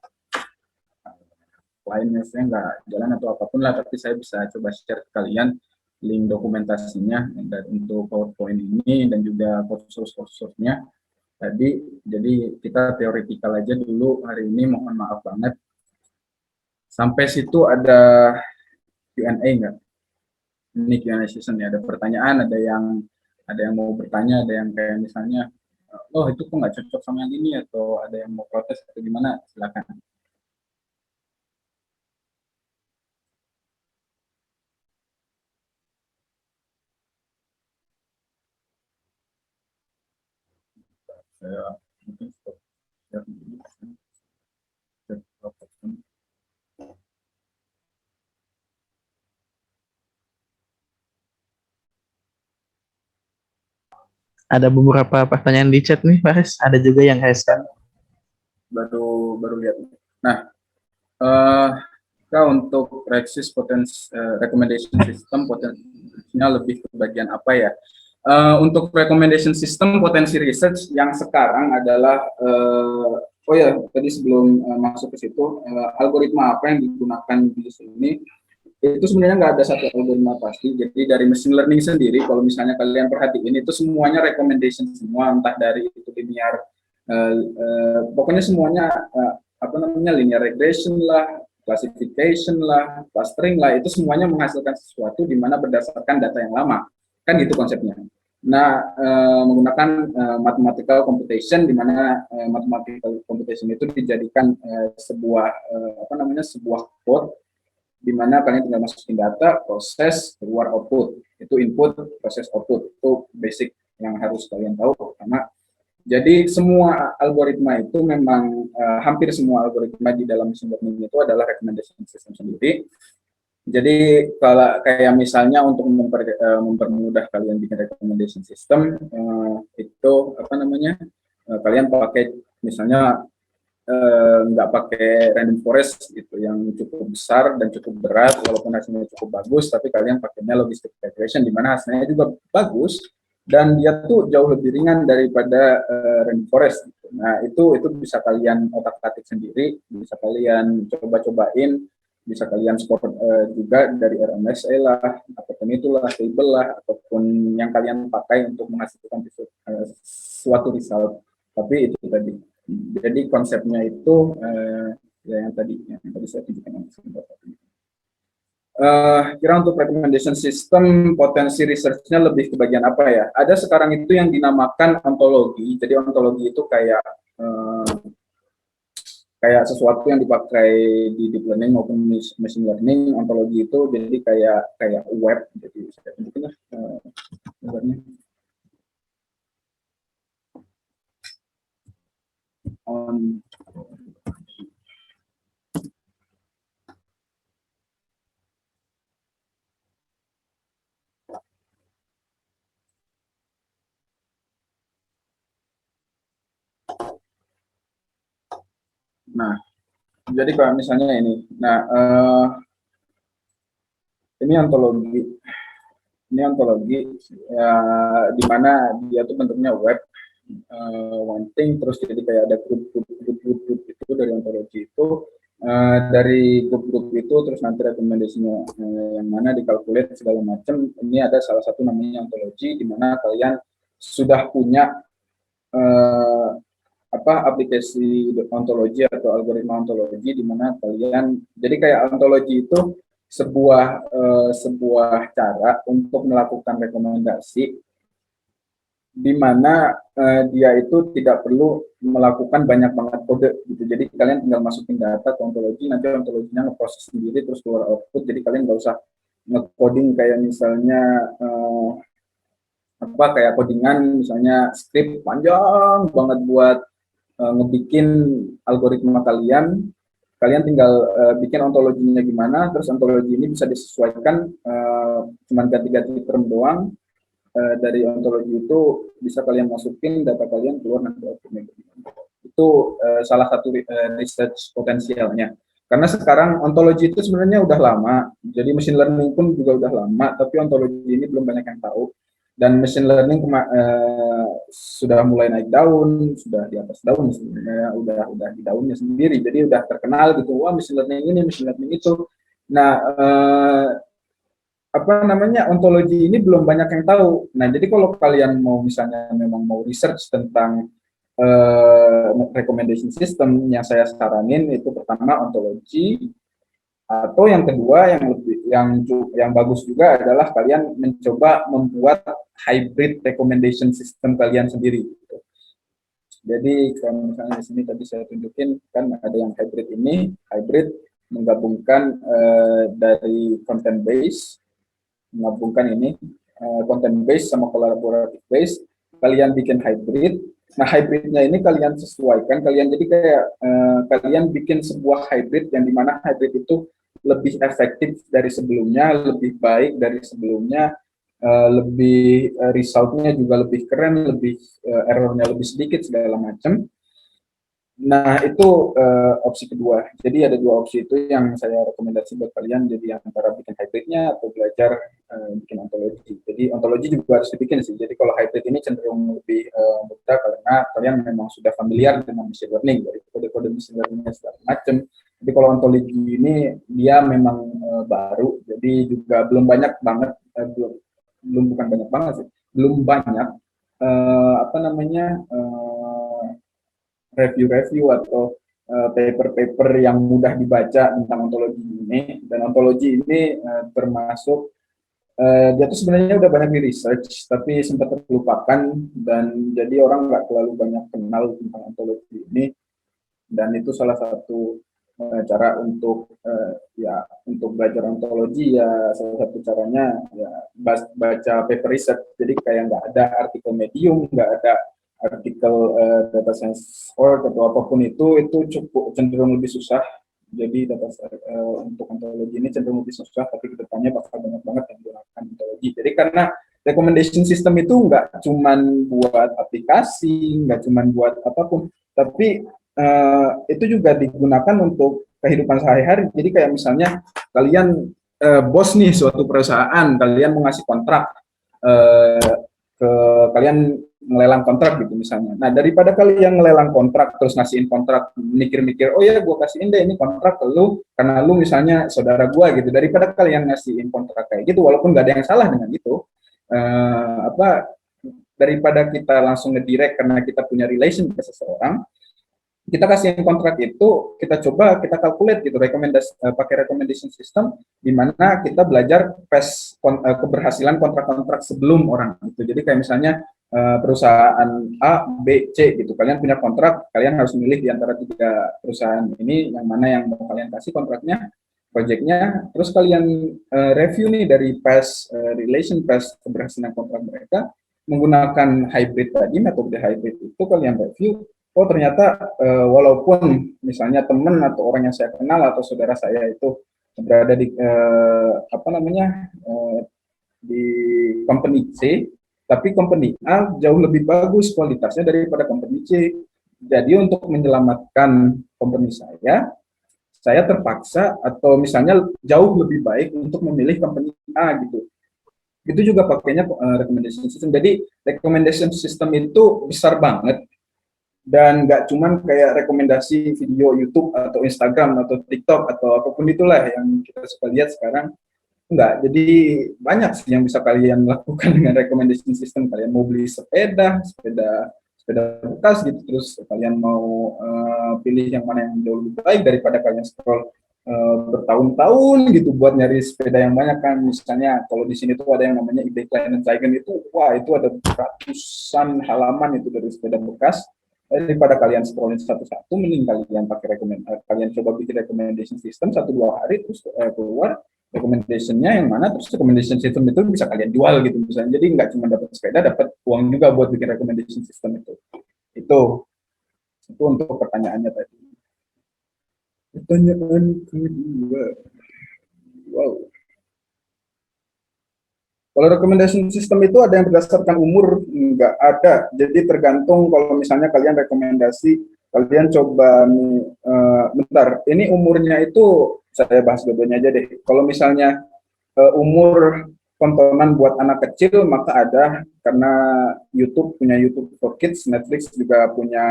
lainnya, saya nggak jalan atau apapun lah, tapi saya bisa coba share ke kalian link dokumentasinya dan untuk PowerPoint ini dan juga code source-nya tadi. Jadi kita teoretikal aja dulu hari ini, mohon maaf banget. Sampai situ ada Q&A nggak? Ini Q&A session ya, ada pertanyaan, ada yang mau bertanya, ada yang kayak misalnya, oh itu kok nggak cocok sama yang ini, atau ada yang mau protes atau gimana, silakan. Saya mungkin stop share dulu. Ada beberapa pertanyaan di chat nih, Faris. Ada juga yang hashtag. Baru lihat. Nah, untuk Rexis recommendation system potensinya lebih ke bagian apa ya? Untuk recommendation system potensi research yang sekarang adalah oh ya, tadi sebelum masuk ke situ, algoritma apa yang digunakan di sini itu sebenarnya nggak ada satu algoritma pasti. Jadi dari machine learning sendiri, kalau misalnya kalian perhatiin, itu semuanya recommendation semua, entah dari itu linear, pokoknya semuanya linear regression lah, classification lah, clustering lah, itu semuanya menghasilkan sesuatu di mana berdasarkan data yang lama, kan gitu konsepnya. Nah, menggunakan mathematical computation, di mana mathematical computation itu dijadikan sebuah sebuah code, di mana kalian tinggal masukin data, proses, keluar output. Itu input, proses, output. Itu basic yang harus kalian tahu. Karena jadi semua algoritma itu memang hampir semua algoritma di dalam machine learning itu adalah recommendation system sendiri. Jadi kalau kayak misalnya untuk mempermudah kalian bikin recommendation system, itu kalian pakai misalnya nggak pakai random forest gitu yang cukup besar dan cukup berat, walaupun hasilnya cukup bagus, tapi kalian pakainya logistic regression di mana hasilnya juga bagus dan dia tuh jauh lebih ringan daripada random forest gitu. Nah, itu bisa kalian otak-atik sendiri, bisa kalian coba-cobain, bisa kalian spot juga dari RMSE lah, apapun itulah, table lah, ataupun yang kalian pakai untuk menghasilkan suatu result. Tapi itu tadi. Jadi konsepnya itu yang tadi saya tunjukkan. Kira untuk recommendation system potensi research-nya lebih ke bagian apa ya? Ada sekarang itu yang dinamakan ontologi. Jadi ontologi itu kayak sesuatu yang dipakai di deep learning maupun machine learning. Ontologi itu jadi kayak web. Jadi saya tunjukin lah gambarnya. Nah, jadi kalau misalnya ini, nah ini ontologi, ya, di mana dia tuh bentuknya web, one thing, terus jadi kayak ada grup itu dari ontologi itu, dari grup itu terus nanti rekomendasinya yang mana dikalkulasi segala macam. Ini ada salah satu namanya ontologi, di mana kalian sudah punya aplikasi ontologi atau algoritma ontologi, di mana kalian jadi kayak ontologi itu sebuah cara untuk melakukan rekomendasi, di mana dia itu tidak perlu melakukan banyak banget kode gitu. Jadi kalian tinggal masukin data ke ontologi, nanti ontologinya ngeproses sendiri terus keluar output. Jadi kalian nggak usah ngecoding kayak misalnya kayak codingan misalnya script panjang banget buat ngebikin algoritma kalian. Kalian tinggal bikin ontologinya gimana, terus ontologi ini bisa disesuaikan, cuman ganti-ganti term doang. Dari ontologi itu bisa kalian masukin data kalian keluar nanti outputnya. Itu salah satu research potensialnya. Karena sekarang ontologi itu sebenarnya udah lama, jadi machine learning pun juga udah lama, tapi ontologi ini belum banyak yang tahu. Dan machine learning sudah mulai naik daun, sudah di atas daun sebenarnya, udah di daunnya sendiri, jadi udah terkenal gitu, wah machine learning ini, machine learning itu. Nah, ontologi ini belum banyak yang tahu. Nah, jadi kalau kalian mau misalnya memang mau research tentang recommendation system, yang saya saranin itu pertama ontologi, atau yang kedua yang bagus juga adalah kalian mencoba membuat hybrid recommendation system kalian sendiri. Gitu. Jadi kalau misalnya di sini tadi saya tunjukin kan ada yang hybrid menggabungkan dari content base, menggabungkan ini content base sama collaborative base, kalian bikin hybrid. Nah, hybridnya ini kalian sesuaikan, kalian jadi kayak kalian bikin sebuah hybrid yang dimana hybrid itu lebih efektif dari sebelumnya, lebih baik dari sebelumnya, lebih resultnya juga lebih keren, lebih errornya lebih sedikit segala macam. Nah, itu opsi kedua. Jadi ada dua opsi itu yang saya rekomendasi buat kalian. Jadi antara bikin hybridnya atau belajar bikin ontologi. Jadi ontologi juga harus dibikin sih. Jadi kalau hybrid ini cenderung lebih mudah karena kalian memang sudah familiar dengan machine learning, dari kode-kode machine learning segala macam. Jadi kalau ontologi ini dia memang baru, jadi juga belum banyak banget, bukan banyak banget sih, belum banyak review-review atau paper-paper yang mudah dibaca tentang ontologi ini. Dan ontologi ini termasuk dia tuh sebenarnya udah banyak di research tapi sempat terlupakan, dan jadi orang nggak terlalu banyak kenal tentang ontologi ini. Dan itu salah satu cara untuk untuk belajar ontologi, ya salah satu caranya ya baca paper research. Jadi kayak nggak ada artikel Medium, nggak ada artikel data science org atau apapun itu cukup cenderung lebih susah. Jadi untuk ontologi ini cenderung lebih susah, tapi kedepannya bakal banyak banget yang menggunakan ontologi. Jadi karena recommendation system itu nggak cuman buat aplikasi, nggak cuman buat apapun, tapi itu juga digunakan untuk kehidupan sehari-hari. Jadi kayak misalnya kalian bos nih suatu perusahaan, kalian mau ngasih kontrak ke kalian ngelelang kontrak gitu misalnya. Nah, daripada kalian ngelelang kontrak terus ngasihin kontrak, mikir-mikir, oh ya gue kasihin deh ini kontrak ke lu karena lu misalnya saudara gue gitu, daripada kalian ngasihin kontrak kayak gitu, walaupun gak ada yang salah dengan itu, daripada kita langsung ngedirect karena kita punya relation ke seseorang, kita kasih kontrak itu, kita coba kita calculate gitu, pakai recommendation system, di mana kita belajar keberhasilan kontrak-kontrak sebelum orang itu. Jadi kayak misalnya perusahaan A, B, C gitu, kalian punya kontrak, kalian harus milih di antara 3 perusahaan ini, yang mana yang mau kalian kasih kontraknya, projectnya, terus kalian review nih dari past keberhasilan kontrak mereka, menggunakan hybrid tadi, metode hybrid itu kalian review. Oh ternyata walaupun misalnya teman atau orang yang saya kenal atau saudara saya itu berada di di company C, tapi company A jauh lebih bagus kualitasnya daripada company C. Jadi untuk menyelamatkan company saya terpaksa atau misalnya jauh lebih baik untuk memilih company A gitu. Itu juga pakainya recommendation system. Jadi recommendation system itu besar banget dan nggak cuman kayak rekomendasi video YouTube atau Instagram atau TikTok atau apapun itulah yang kita suka lihat sekarang. Enggak, jadi banyak sih yang bisa kalian lakukan dengan recommendation system. Kalian mau beli sepeda bekas gitu, terus kalian mau pilih yang mana yang jauh lebih baik daripada kalian scroll bertahun-tahun gitu buat nyari sepeda yang banyak kan. Misalnya kalau di sini tuh ada yang namanya eBay Kleinanzeigen itu, wah itu ada ratusan halaman itu dari sepeda bekas. Daripada kalian scrollin satu-satu, mending kalian coba bikin recommendation system 1-2 hari terus keluar recommendationnya yang mana, terus recommendation system itu bisa kalian jual gitu misalnya. Jadi nggak cuma dapat sepeda, dapat uang juga buat bikin recommendation system itu untuk pertanyaannya tadi. Pertanyaan kedua, wow, kalau recommendation system itu ada yang berdasarkan umur? Nggak ada. Jadi tergantung kalau misalnya kalian rekomendasi, kalian coba nih, bentar, ini umurnya itu saya bahas dua-duanya aja deh. Kalau misalnya umur tontonan buat anak kecil, maka ada, karena YouTube punya YouTube for Kids, Netflix juga punya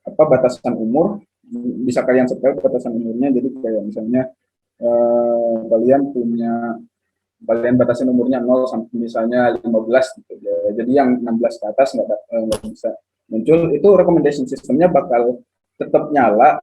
batasan umur, bisa kalian setel batasan umurnya. Jadi kayak misalnya kalian batasin umurnya 0 sampai misalnya 15 gitu ya. Jadi yang 16 ke atas nggak bisa muncul. Itu recommendation sistemnya bakal tetap nyala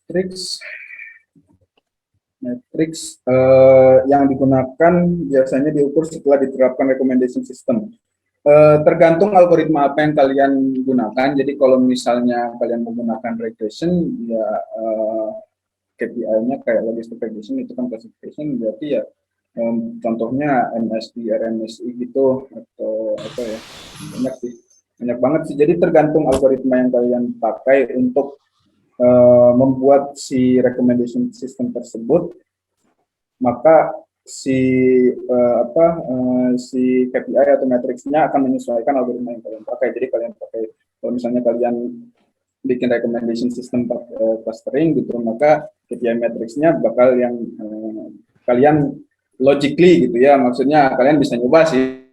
matrix matrix yang digunakan biasanya diukur setelah diterapkan recommendation system. Tergantung algoritma apa yang kalian gunakan. Jadi kalau misalnya kalian menggunakan regression, ya KPI-nya kayak logistic regression itu kan classification, berarti ya contohnya MSI, RMSI gitu, atau apa ya, banyak banget sih. Jadi tergantung algoritma yang kalian pakai untuk membuat si recommendation system tersebut, maka si KPI atau matriksnya akan menyesuaikan algoritma yang kalian pakai. Jadi kalian pakai, kalau misalnya kalian bikin recommendation system clustering gitu, maka KPI matriksnya bakal yang kalian logically gitu ya, maksudnya kalian bisa nyoba sih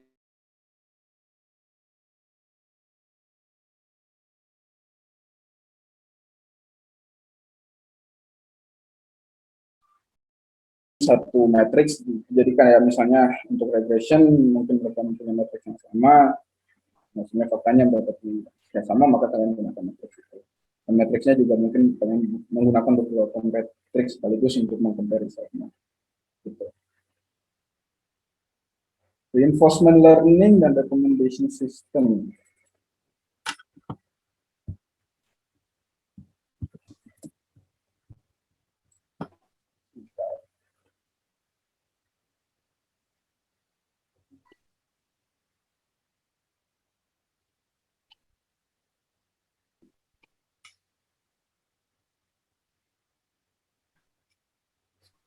satu matriks. Jadi kayak misalnya untuk regression mungkin mereka punya matriks yang sama, maksudnya faktanya berapa yang sama, maka kalian gunakan matriks itu. Dan matriksnya juga mungkin kalian menggunakan beberapa matriks sekaligus untuk mengkomparisinya. Gitu. Reinforcement learning dan recommendation system.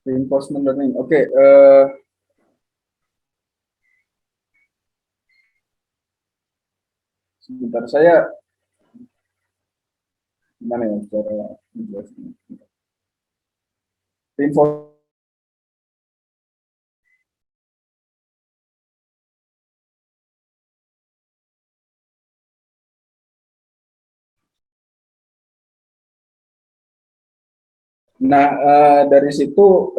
Reinforcement learning. Oke, sebentar saya gimana ya cara menjelaskan. Reinforcement. Nah, dari situ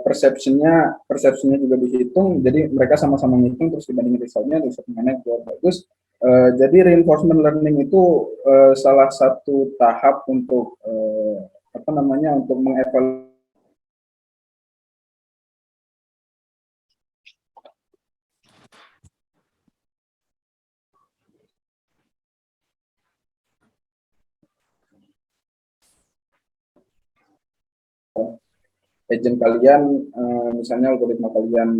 persepsinya juga dihitung. Jadi mereka sama-sama ngitung terus dibandingin resultnya, result mana yang bagus. Jadi reinforcement learning itu salah satu tahap untuk untuk mengevaluasi agent kalian, misalnya algoritma kalian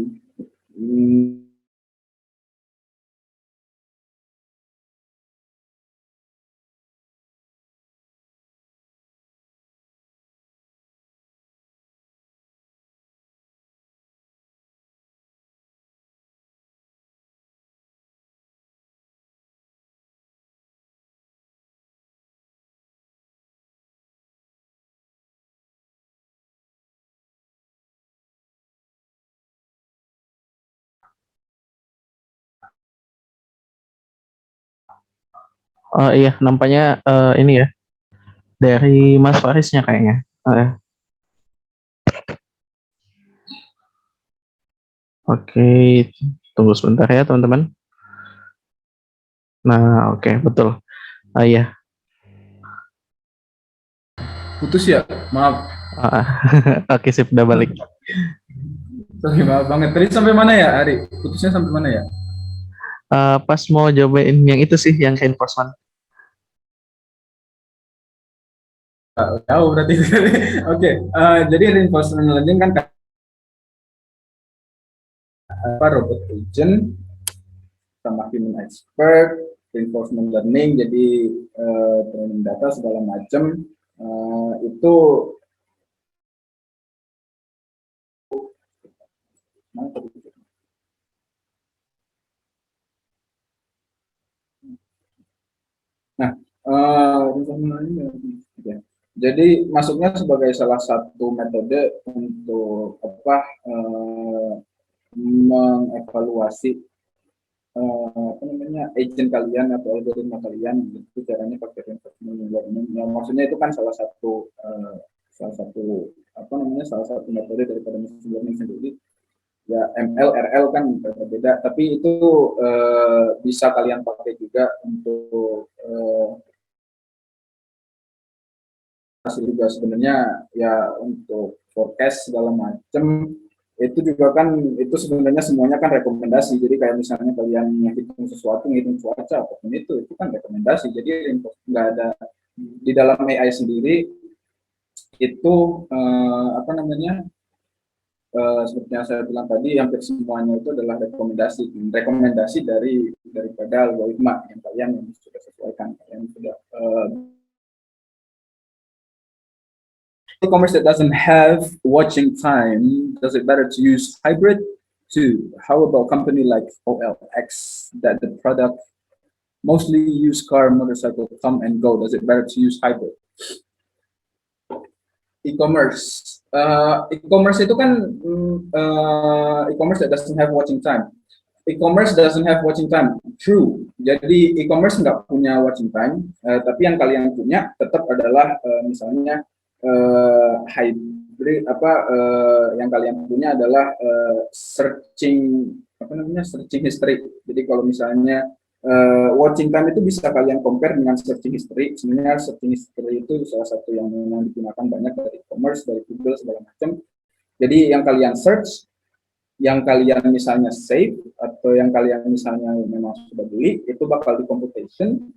Oh iya, nampaknya ini ya dari Mas Farisnya kayaknya. Oke, tunggu sebentar ya teman-teman. Nah, oke, betul. Iya. putus ya, maaf. Ah, oke, sip, udah balik. Sorry, maaf banget. Tadi sampai mana ya, Ari? Putusnya sampai mana ya? Pas mau cobain yang itu sih, yang reinforcement. Jauh berarti. Oke, jadi reinforcement learning kan apa, robot agent sama human expert, reinforcement learning, jadi training data segala macam, itu nah, reinforcement learning ya. Jadi masuknya sebagai salah satu metode untuk apa, mengevaluasi apa namanya, agent kalian atau algoritma kalian. Itu caranya pakai reinforcement learning. Ya, maksudnya itu kan salah satu apa namanya, salah satu metode daripada machine learning sendiri. Ya, ML, RL kan berbeda, tapi itu bisa kalian pakai juga untuk hasil juga sebenarnya, ya untuk forecast segala macam. Itu juga kan, itu sebenarnya semuanya kan rekomendasi. Jadi kayak misalnya kalian hitung sesuatu, ngitung cuaca apapun itu kan rekomendasi. Jadi nggak ada di dalam AI sendiri itu apa namanya, seperti yang saya bilang tadi, hampir semuanya itu adalah rekomendasi daripada algoritma yang kalian sudah sesuaikan, kalian sudah e-commerce that doesn't have watching time, does it better to use hybrid? Two, how about company like OLX that the product mostly used car, motorcycle, come and go? Does it better to use hybrid? E-commerce. E-commerce itu kan e-commerce that doesn't have watching time. E-commerce doesn't have watching time. True. Jadi e-commerce nggak punya watching time, tapi yang kalian punya tetap adalah misalnya hybrid apa, yang kalian punya adalah searching apa namanya, searching history. Jadi kalau misalnya watching time itu bisa kalian compare dengan searching history. Sebenarnya searching history itu salah satu yang memang digunakan banyak dari e-commerce, dari Google segala macam. Jadi yang kalian search, yang kalian misalnya save, atau yang kalian misalnya memang sudah beli, itu bakal di computation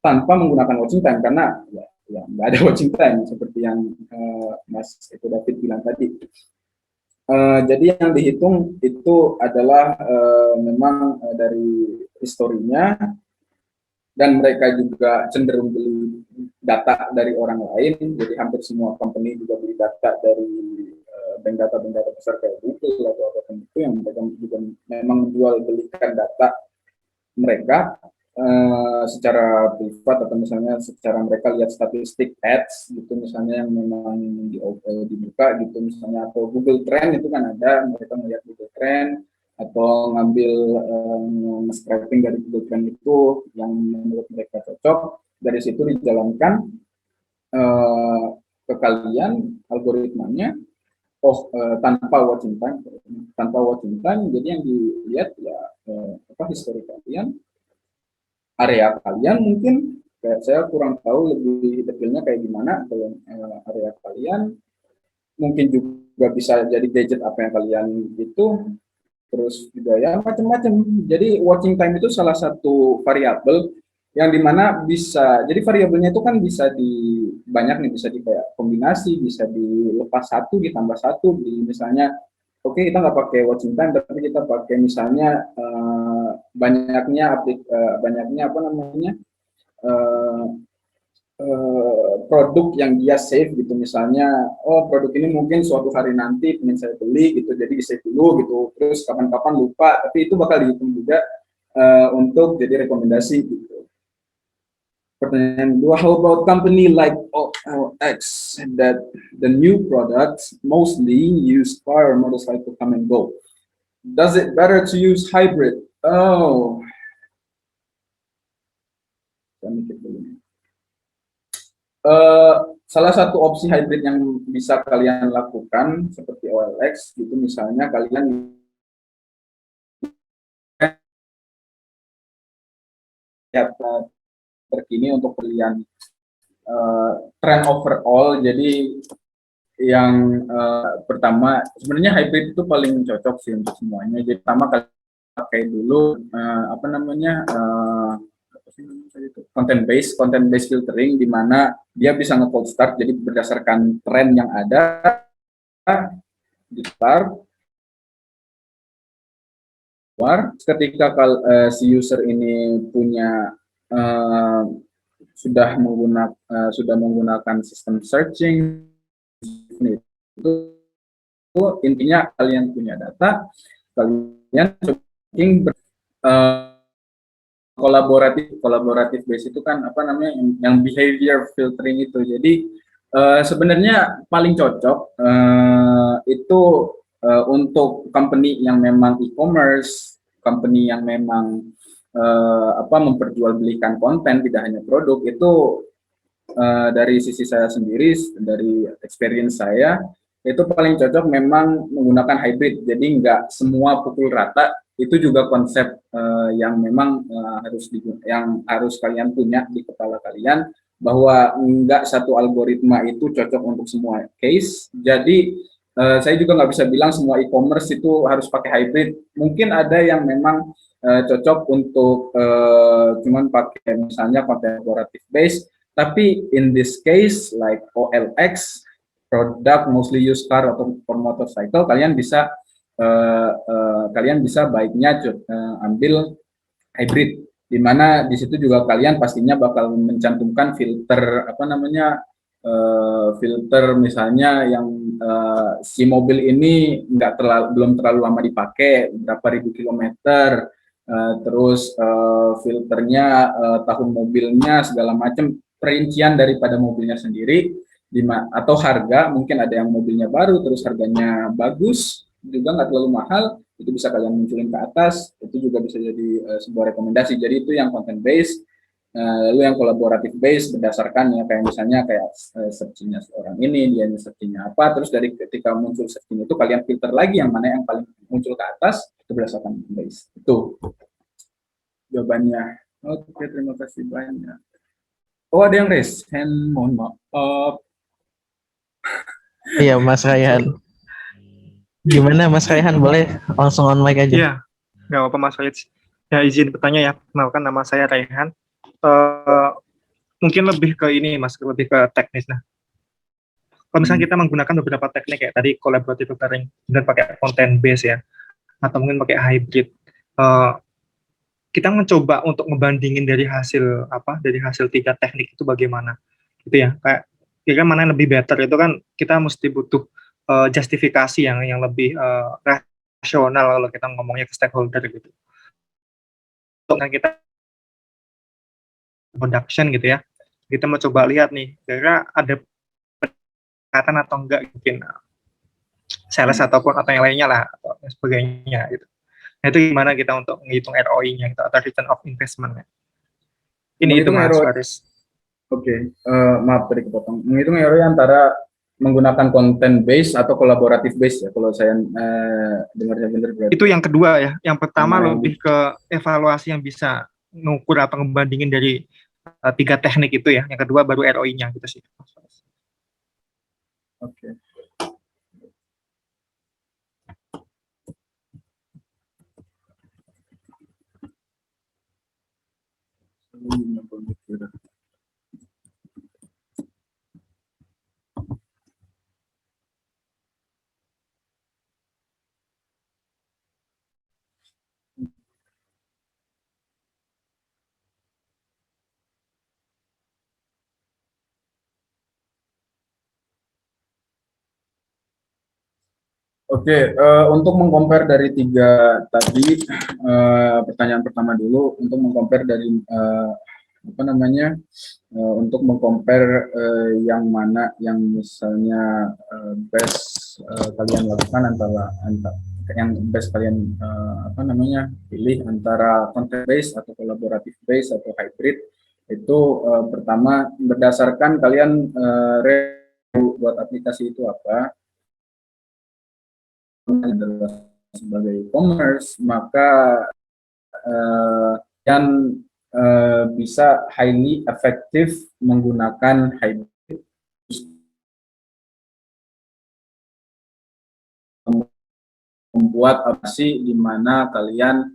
tanpa menggunakan watching time, karena ya nggak ada watching time seperti yang Mas itu David bilang tadi. Jadi yang dihitung itu adalah memang dari historinya, dan mereka juga cenderung beli data dari orang lain. Jadi hampir semua company juga beli data dari bank data besar kayak Google atau apapun itu, yang mereka juga memang menjual belikan data mereka secara privat, atau misalnya secara mereka lihat statistik ads gitu misalnya yang memang dibuka gitu misalnya, atau Google Trend itu kan ada, mereka melihat Google Trend atau ngambil scraping dari Google Trend itu yang menurut mereka cocok, dari situ dijalankan ke kalian algoritmanya. Tanpa watching time, jadi yang dilihat ya apa, histori kalian, area kalian. Mungkin kayak saya kurang tahu lebih detailnya kayak gimana kalau area kalian. Mungkin juga bisa jadi gadget apa yang kalian itu, terus juga ya macam-macam. Jadi watching time itu salah satu variabel yang dimana bisa, jadi variabelnya itu kan bisa di banyak nih, bisa di kayak kombinasi, bisa dilepas satu ditambah satu, di misalnya oke kita nggak pakai watching time tapi kita pakai misalnya banyaknya apa namanya eh, produk yang dia save gitu, misalnya oh produk ini mungkin suatu hari nanti ingin saya beli gitu, jadi di save dulu gitu, terus kapan-kapan lupa, tapi itu bakal dihitung juga untuk jadi rekomendasi gitu. Pertanyaan kedua, how about company like OLX that the new products mostly use car or motorcycle come and go? Does it better to use hybrid? Oh, saya mikir dulu nih. Salah satu opsi hybrid yang bisa kalian lakukan seperti OLX itu misalnya kalian lihat terkini untuk pilihan trend overall. Jadi yang pertama sebenarnya hybrid itu paling cocok sih untuk semuanya. Jadi pertama kalian pakai dulu apa namanya content based filtering, di mana dia bisa nge-cold start, jadi berdasarkan tren yang ada di start ketika si user ini punya sudah menggunakan sistem searching itu intinya kalian punya data, kalian kolaboratif base itu kan apa namanya yang behavior filtering itu. Jadi sebenarnya paling cocok itu untuk company yang memang e-commerce, company yang memang memperjualbelikan konten tidak hanya produk. Itu dari sisi saya sendiri, dari experience saya, itu paling cocok memang menggunakan hybrid. Jadi nggak semua pukul rata. Itu juga konsep yang memang yang harus kalian punya di kepala kalian, bahwa nggak satu algoritma itu cocok untuk semua case. Jadi saya juga nggak bisa bilang semua e-commerce itu harus pakai hybrid. Mungkin ada yang memang cocok untuk cuman pakai misalnya konten collaborative base, tapi in this case like OLX, product mostly used car atau for motorcycle, kalian bisa baiknya ambil hybrid, di mana di situ juga kalian pastinya bakal mencantumkan filter apa namanya filter misalnya yang si mobil ini belum terlalu lama dipakai, berapa ribu kilometer, terus filternya tahun mobilnya segala macam, perincian daripada mobilnya sendiri, atau harga, mungkin ada yang mobilnya baru terus harganya bagus juga nggak terlalu mahal, itu bisa kalian munculin ke atas, itu juga bisa jadi sebuah rekomendasi. Jadi itu yang content based. Lalu yang kolaboratif base berdasarkan ya kayak misalnya kayak searchingnya seorang ini, dia searchingnya apa, terus dari ketika muncul searching itu kalian filter lagi yang mana yang paling muncul ke atas, itu berdasarkan base. Itu jawabannya. Oke, terima kasih banyak. Oh, ada yang raise hand, mohon maaf. Iya, Mas Raihan. Gimana Mas Raihan, boleh langsung on mic aja? Iya, nggak apa-apa Mas Raihan. Ya, izin bertanya ya, kenalkan nama saya Raihan. Mungkin lebih ke ini Mas, lebih ke teknis. Nah, kalau misalnya kita menggunakan beberapa teknik kayak tadi collaborative filtering dan pakai content base ya, atau mungkin pakai hybrid, kita mencoba untuk ngebandingin dari hasil tiga teknik itu bagaimana gitu ya, kayak kira mana yang lebih better, itu kan kita mesti butuh justifikasi yang lebih rasional kalau kita ngomongnya ke stakeholder gitu. Untuk kita production gitu ya, kita mau coba lihat nih kira ada peningkatan atau enggak, mungkin sales ataupun atau yang lainnya lah atau sebagainya gitu. Nah, itu gimana kita untuk menghitung ROI-nya gitu, atau return of investment-nya. Ini itu Mas Faris. Oke, maaf tadi kepotong. Menghitung ROI antara menggunakan content base atau kolaboratif base ya, kalau saya dengarnya benar berarti. Itu yang kedua ya. Yang pertama lebih ke evaluasi yang bisa ngukur atau ngebandingin dari tiga teknik itu ya. Yang kedua baru ROI-nya gitu sih. Oke. mikir. Oke, untuk mengcompare dari tiga tadi, pertanyaan pertama dulu, untuk mengcompare dari apa namanya, untuk mengcompare yang mana yang misalnya best kalian lakukan antara yang best kalian apa namanya pilih antara content based atau collaborative based atau hybrid itu, pertama berdasarkan kalian review buat aplikasi itu apa adalah sebagai e-commerce, maka yang bisa highly efektif menggunakan hybrid, membuat aplikasi di mana kalian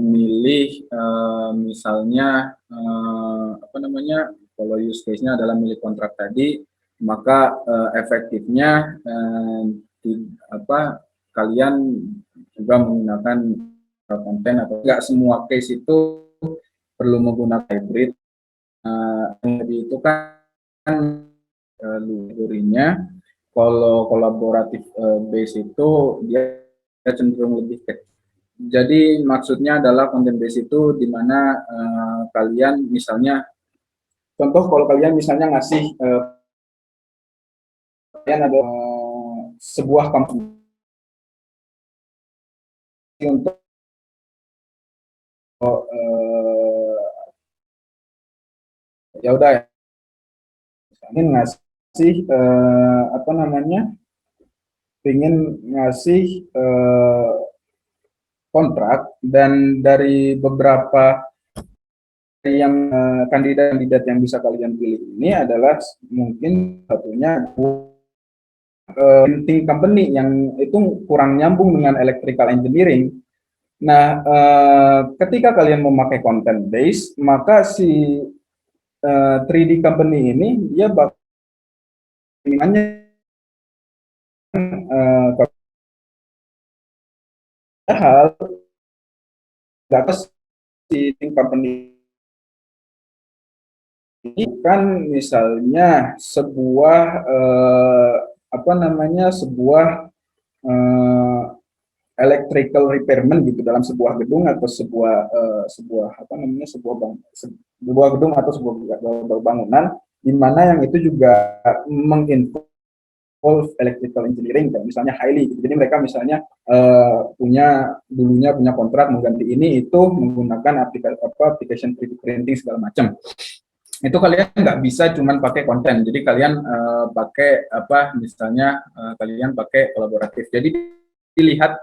milih misalnya apa namanya, kalau use case-nya adalah milih kontrak tadi, maka efektifnya apa kalian juga menggunakan konten, atau enggak semua case itu perlu menggunakan hybrid. Jadi itu kan lurinya. Kalau kolaboratif base itu dia cenderung lebih ke, jadi maksudnya adalah content base itu di mana kalian misalnya, contoh kalau kalian misalnya ngasih kalian ada sebuah kampus untuk ya udah ingin ngasih apa namanya, ingin ngasih kontrak, dan dari beberapa yang kandidat-kandidat yang bisa kalian pilih ini adalah mungkin satunya printing company yang itu kurang nyambung dengan electrical engineering. Nah, ketika kalian memakai content base, maka si 3D company ini dia bakal hal data si company ini kan misalnya sebuah apa namanya, sebuah electrical repairman gitu dalam sebuah gedung atau sebuah apa namanya, sebuah gedung atau sebuah bangunan, di mana yang itu juga menginvolve electrical engineering, kan misalnya highly gitu. Jadi mereka misalnya dulunya punya kontrak mengganti ini itu menggunakan application 3D printing segala macam. Itu kalian nggak bisa cuman pakai konten, jadi kalian pakai apa misalnya kalian pakai kolaboratif. Jadi dilihat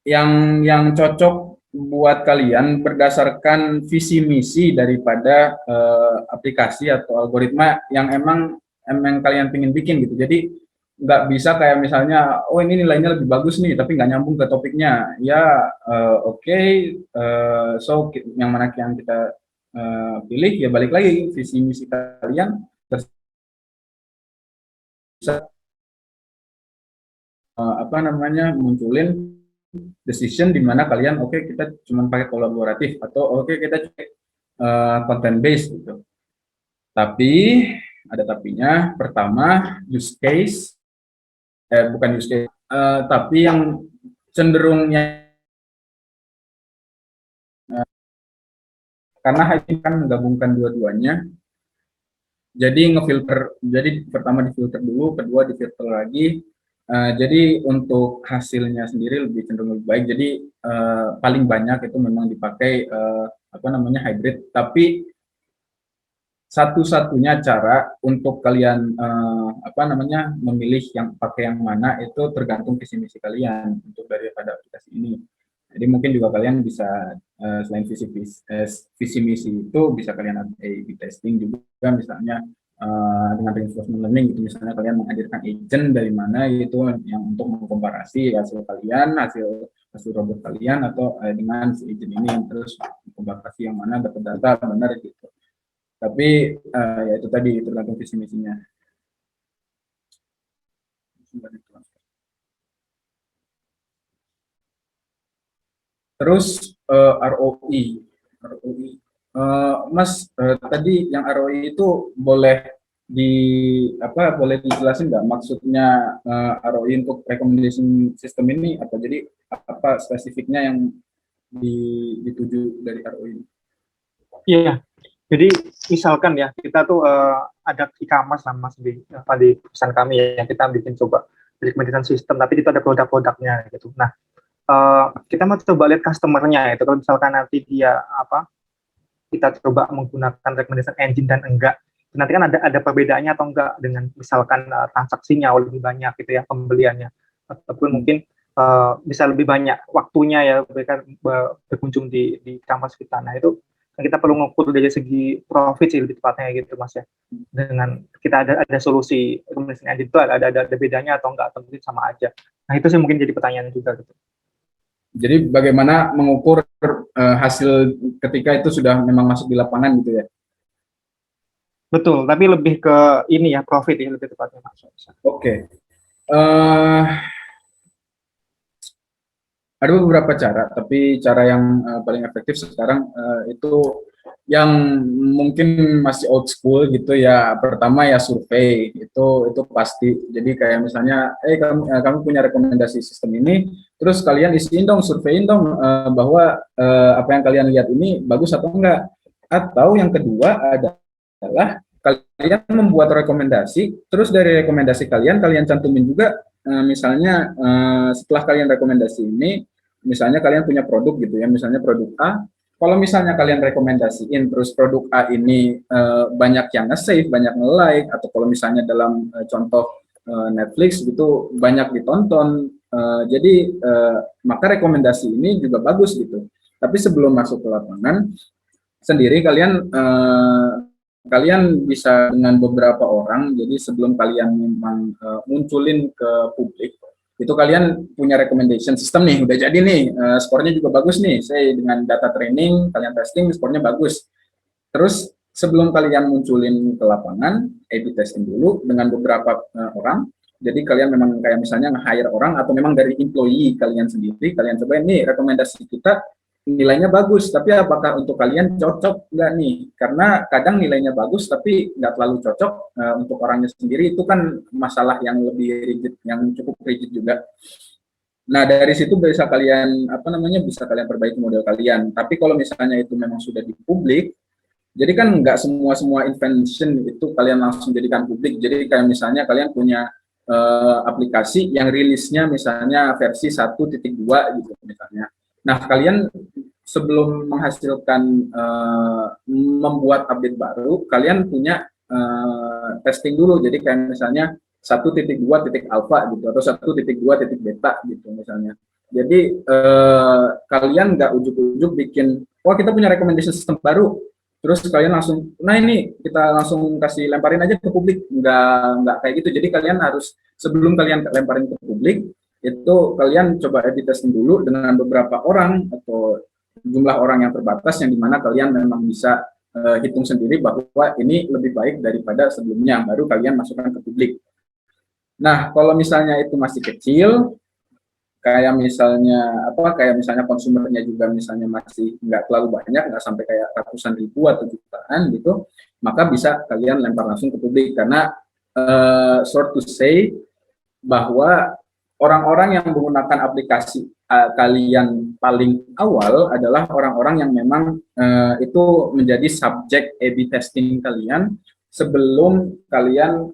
yang cocok buat kalian berdasarkan visi misi daripada aplikasi atau algoritma yang emang kalian pengen bikin gitu. Jadi nggak bisa kayak misalnya, oh ini nilainya lebih bagus nih tapi nggak nyambung ke topiknya ya. Oke, so yang mana yang kita pilih ya, balik lagi visi misi kalian bisa apa namanya munculin decision di mana kalian kita cuma pakai kolaboratif, atau kita cek content based gitu. Tapi ada tapinya. Pertama, use case bukan use case, tapi yang cenderungnya karena Hive kan menggabungkan dua-duanya. Jadi ngefilter, jadi pertama difilter dulu, kedua difilter lagi. Jadi untuk hasilnya sendiri lebih cenderung lebih baik. Jadi paling banyak itu memang dipakai apa namanya hybrid. Tapi satu-satunya cara untuk kalian apa namanya memilih yang pakai yang mana itu tergantung visi misi kalian untuk daripada aplikasi ini. Jadi mungkin juga kalian bisa selain visi misi itu bisa kalian A/B testing juga, misalnya dengan reinforcement learning gitu, misalnya kalian menghadirkan agent dari mana gitu yang untuk mengkomparasi hasil kalian, hasil robot kalian atau dengan si agent ini, yang terus mengkomparasi yang mana dapat data benar gitu. Tapi ya itu tadi tergantung visi misinya. Terus ROI. Mas, tadi yang ROI itu boleh boleh dijelasin nggak maksudnya ROI untuk recommendation system ini apa? Jadi apa spesifiknya yang dituju dari ROI? Iya, jadi misalkan ya kita tuh ada e-commerce sama di perusahaan kami ya, yang kita bikin coba recommendation system, tapi itu ada produk-produknya gitu. Nah, kita mau coba lihat customer-nya itu, kalau misalkan nanti dia kita coba menggunakan recommendation engine dan enggak, nanti kan ada perbedaannya atau enggak dengan misalkan transaksinya lebih banyak gitu ya, pembeliannya, ataupun mungkin bisa lebih banyak waktunya ya mereka berkunjung di e-commerce kita. Nah itu kita perlu mengukur dari segi profit sih lebih tepatnya gitu Mas ya. Dengan kita ada solusi recommendation engine itu ada bedanya atau enggak, atau mungkin sama aja. Nah itu sih mungkin jadi pertanyaan juga gitu. Jadi bagaimana mengukur hasil ketika itu sudah memang masuk di lapangan gitu ya? Betul, tapi lebih ke ini ya, profit ya lebih tepatnya Mas. Oke. Ada beberapa cara, tapi cara yang paling efektif sekarang itu yang mungkin masih old school gitu ya. Pertama ya survei, itu pasti. Jadi kayak misalnya, kamu punya rekomendasi sistem ini, terus kalian isiin dong, surveiin dong bahwa apa yang kalian lihat ini bagus atau enggak. Atau yang kedua adalah kalian membuat rekomendasi, terus dari rekomendasi kalian cantumin juga misalnya setelah kalian rekomendasi ini, misalnya kalian punya produk gitu ya, misalnya produk A, kalau misalnya kalian rekomendasiin terus produk A ini banyak yang nge-save, banyak nge-like, atau kalau misalnya dalam contoh Netflix gitu banyak ditonton, jadi maka rekomendasi ini juga bagus gitu. Tapi sebelum masuk ke lapangan sendiri kalian bisa dengan beberapa orang, jadi sebelum kalian memang munculin ke publik, itu kalian punya recommendation system nih, udah jadi nih, skornya juga bagus nih, saya dengan data training, kalian testing, skornya bagus. Terus sebelum kalian munculin ke lapangan, A/B testing dulu dengan beberapa orang, jadi kalian memang kayak misalnya nge-hire orang, atau memang dari employee kalian sendiri, kalian coba nih rekomendasi kita, nilainya bagus, tapi apakah untuk kalian cocok nggak nih? Karena kadang nilainya bagus, tapi nggak terlalu cocok untuk orangnya sendiri, itu kan masalah yang lebih rigid, yang cukup rigid juga. Nah dari situ bisa kalian bisa kalian perbaiki model kalian. Tapi kalau misalnya itu memang sudah di publik, jadi kan nggak semua invention itu kalian langsung jadikan publik. Jadi kayak misalnya kalian punya aplikasi yang rilisnya misalnya versi 1.2 gitu misalnya. Nah, kalian sebelum menghasilkan membuat update baru, kalian punya testing dulu. Jadi kayak misalnya 1.2 titik alpha gitu, atau 1.2 titik beta gitu misalnya. Jadi kalian nggak ujuk-ujuk bikin, wah kita punya recommendation system baru, terus kalian langsung, nah ini kita langsung kasih lemparin aja ke publik. Nggak kayak gitu. Jadi kalian harus, sebelum kalian lemparin ke publik, itu kalian coba edit testing dulu dengan beberapa orang atau jumlah orang yang terbatas, yang dimana kalian memang bisa hitung sendiri bahwa ini lebih baik daripada sebelumnya, baru kalian masukkan ke publik. Nah kalau misalnya itu masih kecil, kayak misalnya konsumernya juga misalnya masih nggak terlalu banyak, nggak sampai kayak ratusan ribu atau jutaan gitu, maka bisa kalian lempar langsung ke publik. Karena short to say bahwa orang-orang yang menggunakan aplikasi kalian paling awal adalah orang-orang yang memang itu menjadi subjek A/B testing kalian sebelum kalian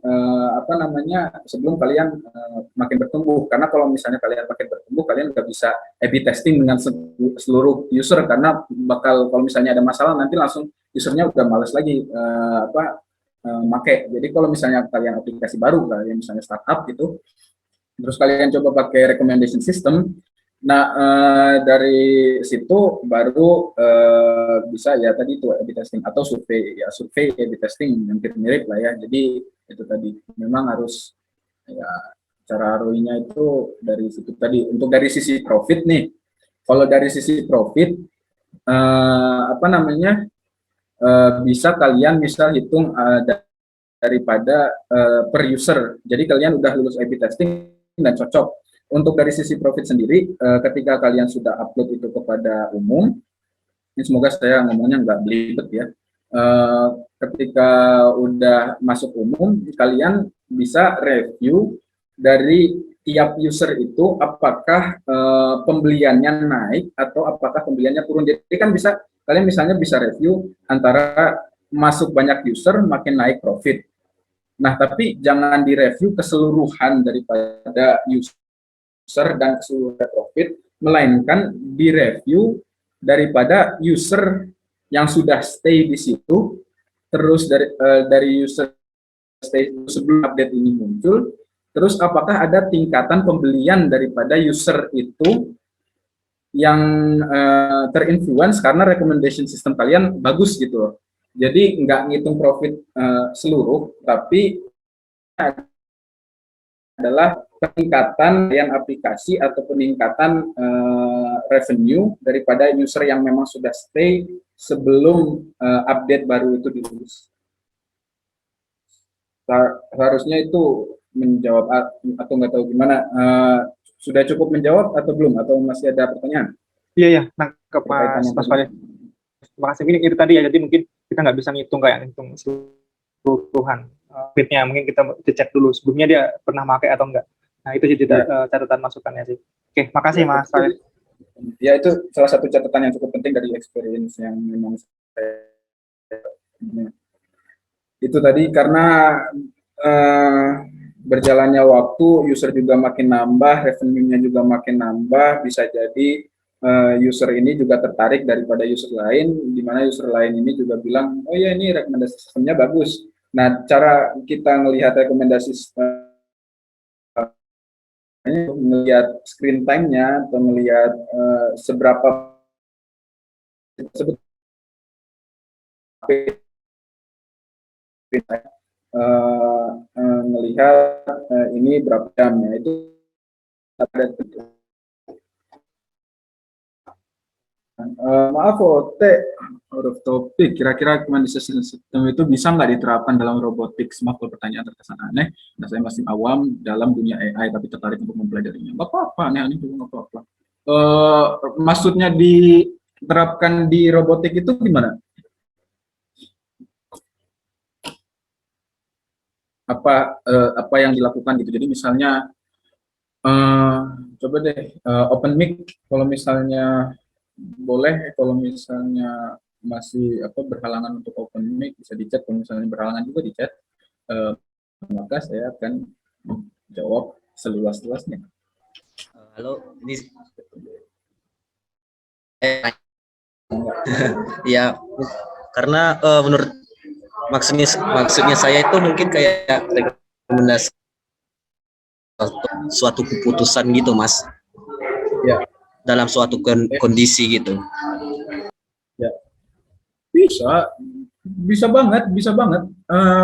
makin bertumbuh. Karena kalau misalnya kalian makin bertumbuh, kalian nggak bisa A/B testing dengan seluruh user, karena kalau misalnya ada masalah nanti langsung usernya udah males lagi make. Jadi kalau misalnya kalian aplikasi baru, kalian misalnya startup gitu, terus kalian coba pakai recommendation system, Nah, dari situ baru bisa ya tadi itu A/B testing atau survei ya, survei A/B testing hampir mirip lah ya. Jadi itu tadi memang harus ya, cara ROI-nya itu dari situ tadi. Untuk dari sisi profit nih, kalau dari sisi profit apa namanya, bisa kalian misal hitung daripada per user. Jadi kalian udah lulus A/B testing dan cocok. Untuk dari sisi profit sendiri, ketika kalian sudah upload itu kepada umum, ini semoga saya ngomongnya nggak belibet ya. Ketika udah masuk umum, kalian bisa review dari tiap user itu apakah pembeliannya naik atau apakah pembeliannya turun. Jadi kan bisa kalian misalnya bisa review antara masuk banyak user makin naik profit. Nah, tapi jangan direview keseluruhan daripada user dan keseluruhan profit, melainkan direview daripada user yang sudah stay di situ, terus dari user stay sebelum update ini muncul, terus apakah ada tingkatan pembelian daripada user itu yang terinfluence karena recommendation system kalian bagus gitu loh. Jadi nggak ngitung profit seluruh, tapi adalah peningkatan yang aplikasi atau peningkatan revenue daripada user yang memang sudah stay sebelum update baru itu dirilis. Harusnya itu menjawab atau nggak tahu gimana. Sudah cukup menjawab atau belum? Atau masih ada pertanyaan? Iya, iya. Nah, ke Mas Farid. Terima kasih. Ini itu tadi ya, jadi mungkin kita nggak bisa ngitung kayak ngitung keseluruhan fitnya. Mungkin kita cek dulu sebelumnya dia pernah pakai atau enggak. Nah, itu jadi catatan masukannya sih. Oke, makasih Mas Farid. Ya, itu salah satu catatan yang cukup penting dari experience yang memang itu tadi karena berjalannya waktu, user juga makin nambah, revenue-nya juga makin nambah, bisa jadi user ini juga tertarik daripada user lain, di mana user lain ini juga bilang, oh ya ini rekomendasi sistemnya bagus. Nah, cara kita melihat rekomendasi melihat screen time-nya atau melihat seberapa melihat ini berapa jamnya itu ada. Maaf OT out of topic, kira-kira recommendation system itu bisa nggak diterapkan dalam robotics? Maaf kalau pertanyaan terkesan aneh, nah saya masih awam dalam dunia AI tapi tertarik untuk mempelajarinya. Nggak apa-apa, aneh-aneh juga nggak apa-apa. Maksudnya diterapkan di robotik itu gimana? Apa yang dilakukan gitu. Jadi misalnya coba deh open mic kalau misalnya boleh, kalau misalnya masih berhalangan untuk open mic bisa di chat, kalau misalnya berhalangan juga di chat, maka saya akan jawab seluas-luasnya. Halo, ini ya karena menurut maksudnya saya itu mungkin kayak rekomendasi suatu keputusan gitu Mas ya, dalam suatu kondisi gitu ya. Bisa banget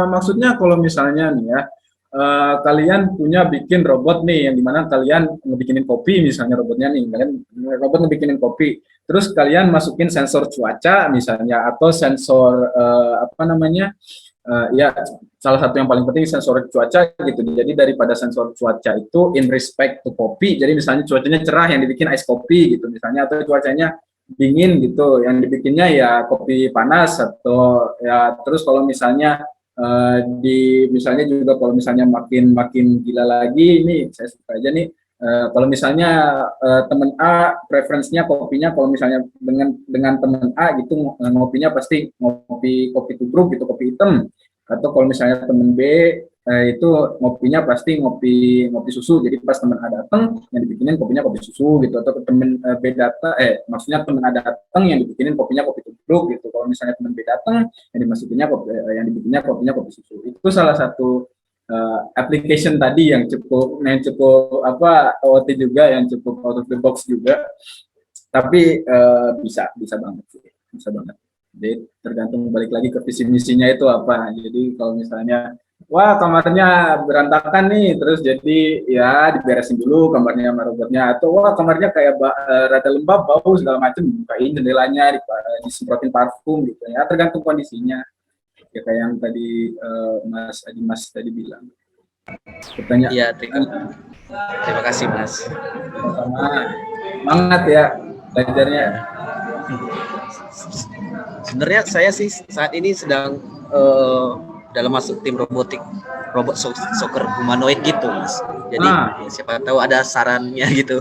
maksudnya kalau misalnya nih ya kalian punya bikin robot nih yang dimana kalian ngebikinin kopi, misalnya robotnya nih, kalian robot ngebikinin kopi, terus kalian masukin sensor cuaca misalnya atau sensor ya salah satu yang paling penting sensor cuaca gitu. Jadi daripada sensor cuaca itu in respect to kopi, jadi misalnya cuacanya cerah yang dibikin ice kopi gitu misalnya, atau cuacanya dingin gitu yang dibikinnya ya kopi panas, atau ya terus kalau misalnya misalnya juga kalau misalnya makin gila lagi, ini saya suka aja nih kalau misalnya teman A preferensinya kopinya kalau misalnya dengan teman A gitu ngopinya pasti kopi tubruk gitu, kopi hitam, atau kalau misalnya teman B itu ngopinya pasti ngopi susu, jadi pas teman A datang yang dibikinin kopinya kopi susu gitu, atau teman B datang maksudnya teman A datang yang dibikinin kopinya kopi tubruk gitu, kalau misalnya teman B datang yang dibikinnya kopinya kopi susu. Itu salah satu application tadi yang cukup apa OOT juga, yang cukup out of the box juga, tapi bisa banget sih, bisa banget. Jadi tergantung balik lagi ke visi misinya itu apa. Jadi kalau misalnya wah kamarnya berantakan nih, terus jadi ya diberesin dulu kamarnya sama robotnya, atau wah kamarnya kayak rada lembab, bau segala macam, bukain jendelanya, disemprotin parfum gitu ya, tergantung kondisinya. Ya kayak yang tadi Mas Adimas tadi bilang. Pertanyaan. Iya, terima kasih Mas. Sama semangat ya belajarnya. Sebenarnya saya sih saat ini sedang dalam masuk tim robot soccer humanoid gitu Mas. Jadi ya, siapa tahu ada sarannya gitu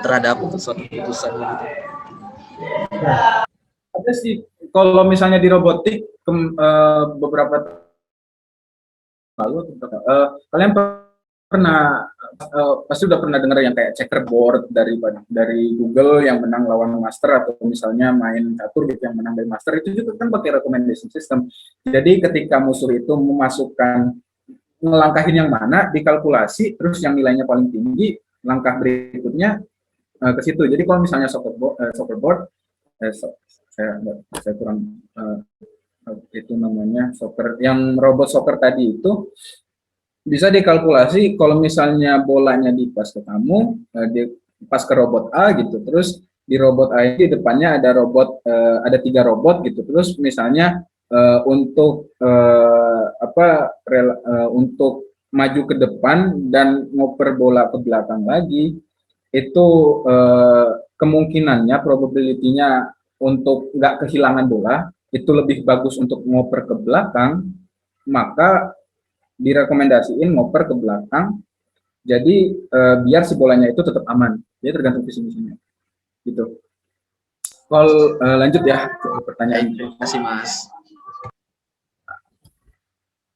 terhadap suatu keputusan gitu. Ada sih kalau misalnya di robotik beberapa lalu kalian pernah pasti udah pernah dengar yang kayak checkerboard dari Google yang menang lawan master, atau misalnya main catur gitu yang menang dari master, itu juga kan pakai recommendation system. Jadi ketika musuh itu memasukkan ngelangkahin yang mana, dikalkulasi, terus yang nilainya paling tinggi, langkah berikutnya ke situ. Jadi kalau misalnya soccerboard, saya kurang itu namanya soccer, yang robot soccer tadi itu bisa dikalkulasi kalau misalnya bolanya dipas ke kamu, pas ke robot A gitu, terus di robot A ini di depannya ada robot, ada 3 robot gitu, terus misalnya untuk untuk maju ke depan dan ngoper bola ke belakang lagi, itu kemungkinannya, probability-nya untuk nggak kehilangan bola itu lebih bagus untuk ngoper ke belakang, maka direkomendasiin ngoper ke belakang. Jadi biar si bolanya itu tetap aman. Jadi tergantung visi misinya. Gitu. Kalau lanjut ya ke pertanyaan. Terima kasih Mas.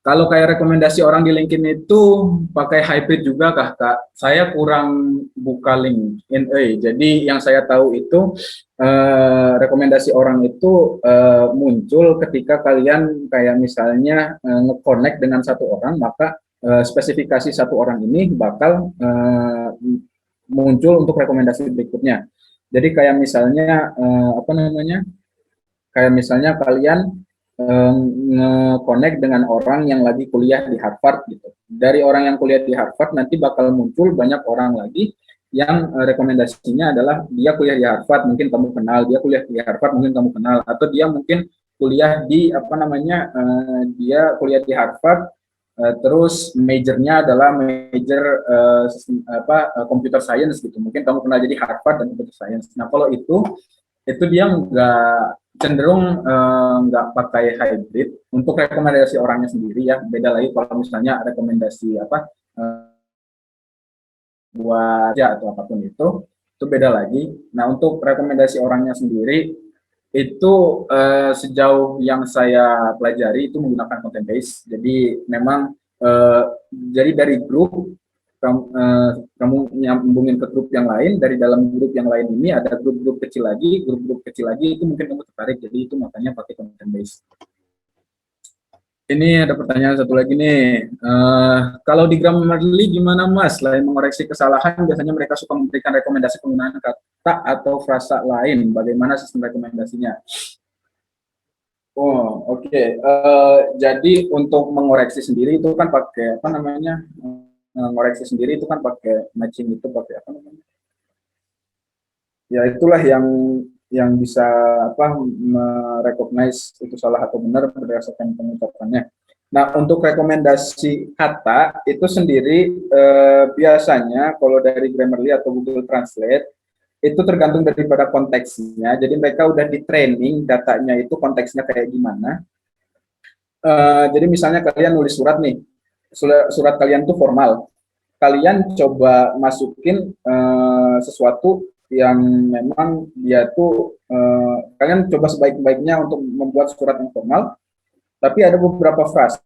Kalau kayak rekomendasi orang di LinkedIn itu pakai hybrid juga kah, Kak? Saya kurang buka LinkedIn. Jadi yang saya tahu itu rekomendasi orang itu muncul ketika kalian kayak misalnya nge-connect dengan satu orang, maka spesifikasi satu orang ini bakal muncul untuk rekomendasi berikutnya. Jadi kayak misalnya kayak misalnya kalian nge-connect dengan orang yang lagi kuliah di Harvard gitu. Dari orang yang kuliah di Harvard nanti bakal muncul banyak orang lagi yang rekomendasinya adalah dia kuliah di Harvard, mungkin kamu kenal, dia kuliah di Harvard, mungkin kamu kenal, atau dia mungkin kuliah di dia kuliah di Harvard, terus majornya adalah major computer science gitu, mungkin kamu kenal, jadi Harvard dan computer science. Nah kalau itu dia nggak cenderung nggak pakai hybrid. Untuk rekomendasi orangnya sendiri ya beda lagi. Kalau misalnya rekomendasi buat ya atau apapun itu beda lagi. Nah untuk rekomendasi orangnya sendiri itu sejauh yang saya pelajari itu menggunakan content base. Jadi memang jadi dari grup kamu nyambungin ke grup yang lain, dari dalam grup yang lain ini ada grup-grup kecil lagi itu mungkin kamu tertarik, jadi itu makanya pakai content base. Ini ada pertanyaan satu lagi nih, kalau di Grammarly gimana Mas? Selain mengoreksi kesalahan, biasanya mereka suka memberikan rekomendasi penggunaan kata atau frasa lain, bagaimana sistem rekomendasinya? Oh oke. Jadi untuk mengoreksi sendiri itu kan pakai ngoreksi sendiri itu kan pakai matching, itu pakai apa namanya? Ya itulah yang bisa merecognize itu salah atau benar berdasarkan pengucapannya. Nah untuk rekomendasi kata itu sendiri biasanya kalau dari Grammarly atau Google Translate itu tergantung daripada konteksnya. Jadi mereka udah di training datanya itu konteksnya kayak gimana. Jadi misalnya kalian nulis surat nih, surat kalian tuh formal, kalian coba masukin sesuatu yang memang dia tuh kalian coba sebaik-baiknya untuk membuat surat yang formal, tapi ada beberapa frase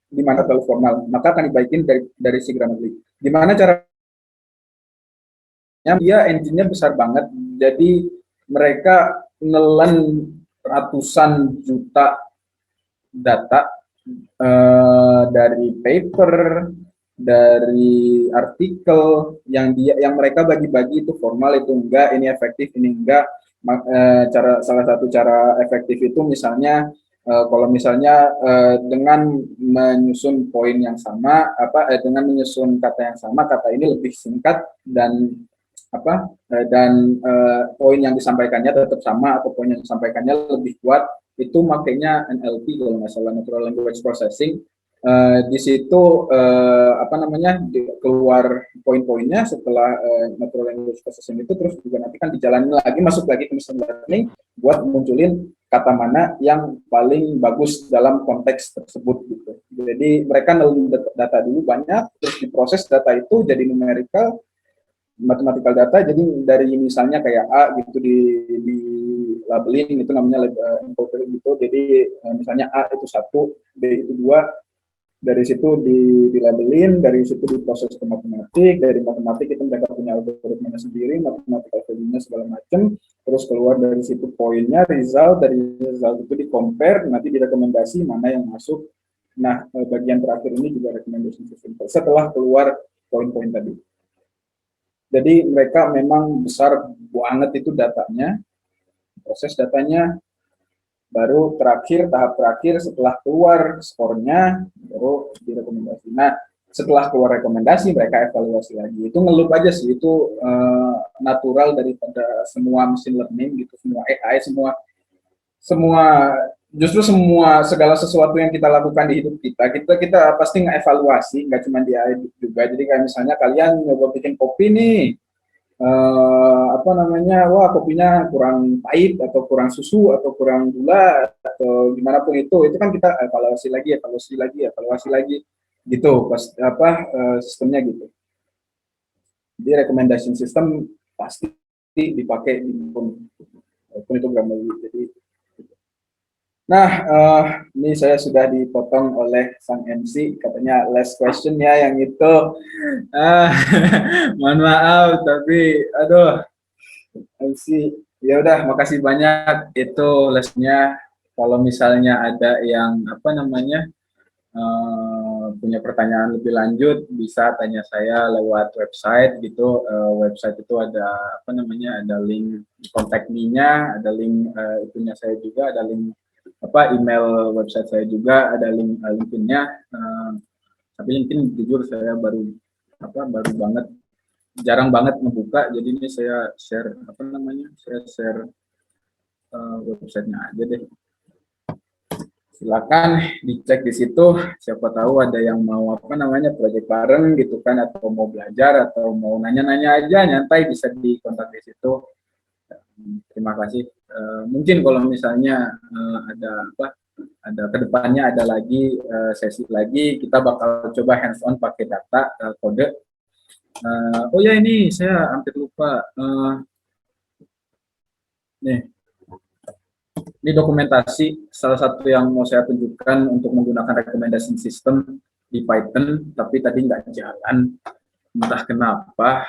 di mana terlalu formal, maka akan dibaikin dari si Grammarly. Gimana caranya? Dia engine-nya besar banget, jadi mereka nelen ratusan juta data dari paper, dari artikel yang mereka bagi-bagi itu formal, itu enggak, ini efektif, ini enggak. Salah satu cara efektif itu misalnya kalau misalnya dengan menyusun poin yang sama, dengan menyusun kata yang sama, kata ini lebih singkat dan poin yang disampaikannya tetap sama atau poin yang disampaikannya lebih kuat, itu makanya NLP kalau nggak salah, Natural Language Processing. Di situ keluar poin-poinnya setelah Natural Language Processing itu, terus juga nanti kan dijalani lagi, masuk lagi ke machine learning buat munculin kata mana yang paling bagus dalam konteks tersebut gitu. Jadi mereka ngeluh data dulu banyak, terus diproses data itu jadi numerical, mathematical data. Jadi dari misalnya kayak A gitu di labelin, itu namanya encoder gitu. Jadi misalnya A itu 1, B itu 2, dari situ di labelin, dari situ diproses ke matematik, dari matematik itu mereka punya algoritmanya sendiri, mathematical value-nya segala macam, terus keluar dari situ poinnya, dari result itu di compare, nanti direkomendasi mana yang masuk. Nah, bagian terakhir ini juga recommendation system setelah keluar poin-poin tadi. Jadi mereka memang besar banget itu datanya, proses datanya, baru tahap terakhir setelah keluar skornya, baru direkomendasi. Nah, setelah keluar rekomendasi, mereka evaluasi lagi. Itu ngelup aja sih, itu natural daripada semua machine learning gitu, semua AI, justru segala sesuatu yang kita lakukan di hidup kita pasti ngevaluasi, nggak cuma di AI juga. Jadi kayak misalnya kalian nyoba bikin kopi nih, wah kopinya kurang pahit atau kurang susu atau kurang gula atau gimana pun itu kan kita evaluasi lagi gitu, sistemnya gitu. Jadi recommendation system pasti dipakai di pun itu Grammarly. Jadi nah, ini saya sudah dipotong oleh sang MC, katanya last question ya yang itu. Mohon maaf, tapi aduh, MC, ya udah, makasih banyak itu lesnya. Kalau misalnya ada yang punya pertanyaan lebih lanjut, bisa tanya saya lewat website gitu. Website itu ada ada link contact me-nya, ada link itunya saya juga, ada link email website saya juga, ada link LinkedIn-nya. Tapi LinkedIn jujur saya baru banget, jarang banget ngebuka, jadi ini saya share websitenya aja deh. Silakan dicek di situ, siapa tahu ada yang mau project bareng gitu kan, atau mau belajar atau mau nanya-nanya aja, nyantai bisa dikontak di situ. Terima kasih. Mungkin kalau misalnya ada kedepannya ada lagi sesi lagi, kita bakal coba hands on pakai data kode. Oh ya, ini saya hampir lupa. Nih, ini dokumentasi salah satu yang mau saya tunjukkan untuk menggunakan recommendation system di Python, tapi tadi nggak jalan, entah kenapa.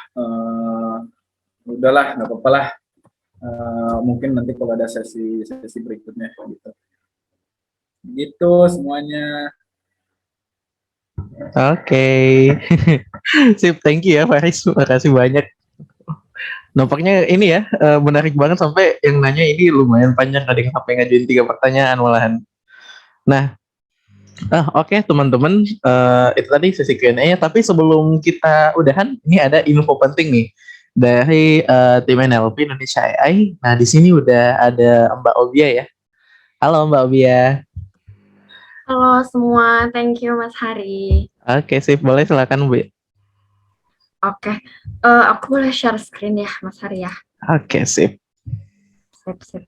Udahlah, nggak apa-apa lah. Mungkin nanti kalau ada sesi berikutnya gitu. Gitu semuanya. Oke. Sip, thank you ya Faris, makasih banyak. Nampaknya ini ya menarik banget, sampai yang nanya ini lumayan panjang, ada yang sampai ngajuin 3 pertanyaan malahan. Nah, oke, teman-teman, itu tadi sesi Q&A-nya. Tapi sebelum kita udahan, ini ada info penting nih dari tim NLP Indonesia AI. Nah, di sini udah ada Mbak Obia ya. Halo Mbak Obia. Halo semua, thank you Mas Hari. Oke, sip, boleh silakan Bu. Oke, aku boleh share screen ya Mas Hari ya. Oke, sip. Sip.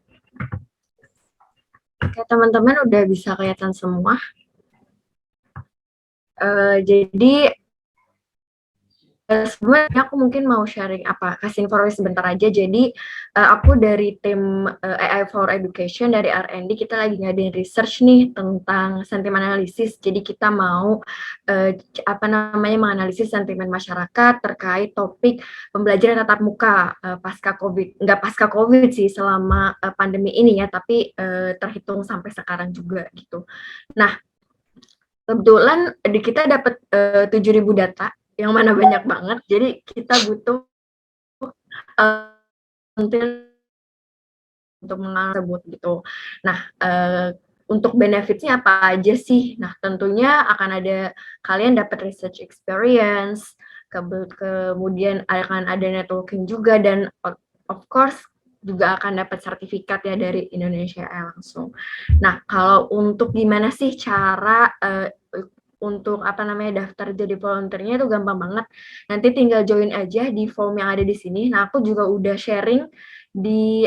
Oke, teman-teman udah bisa kelihatan semua. Jadi sebenarnya aku mungkin mau sharing kasih informasi sebentar aja. Jadi aku dari tim AI for Education dari R&D, kita lagi ngadain research nih tentang sentimen analisis. Jadi kita mau menganalisis sentimen masyarakat terkait topik pembelajaran tatap muka pasca COVID. Nggak pasca COVID sih, selama pandemi ini ya, tapi terhitung sampai sekarang juga gitu. Nah, Kebetulan di kita dapat 7.000 data, yang mana banyak banget. Jadi kita butuh untuk tersebut gitu. Nah, untuk benefitnya apa aja sih? Nah, tentunya akan ada kalian dapat research experience, kemudian akan ada networking juga, dan of course juga akan dapat sertifikat ya dari Indonesia langsung. Nah, kalau untuk gimana sih cara untuk daftar jadi volunteer-nya itu gampang banget. Nanti tinggal join aja di form yang ada di sini. Nah, aku juga udah sharing di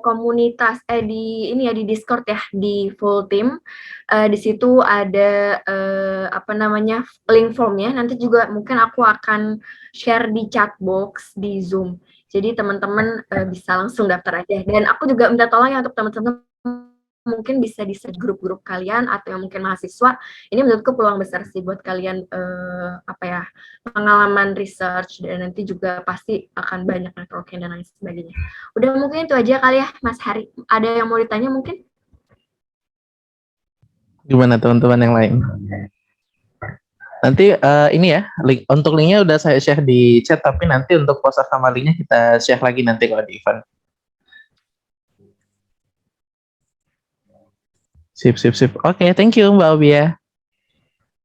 komunitas di Discord ya, di full team. Di situ ada link formnya. Nanti juga mungkin aku akan share di chat box di Zoom. Jadi teman-teman bisa langsung daftar aja. Dan aku juga minta tolong ya untuk teman-teman mungkin bisa di grup-grup kalian atau yang mungkin mahasiswa. Ini menurutku peluang besar sih buat kalian pengalaman research, dan nanti juga pasti akan banyak networking dan lain sebagainya. Udah mungkin itu aja kali ya Mas Hari. Ada yang mau ditanya mungkin? Gimana teman-teman yang lain? Nanti ini ya, untuk linknya udah saya share di chat, tapi nanti untuk poster sama linknya kita share lagi nanti kalau di event. Sip. Oke, thank you Mbak Obia.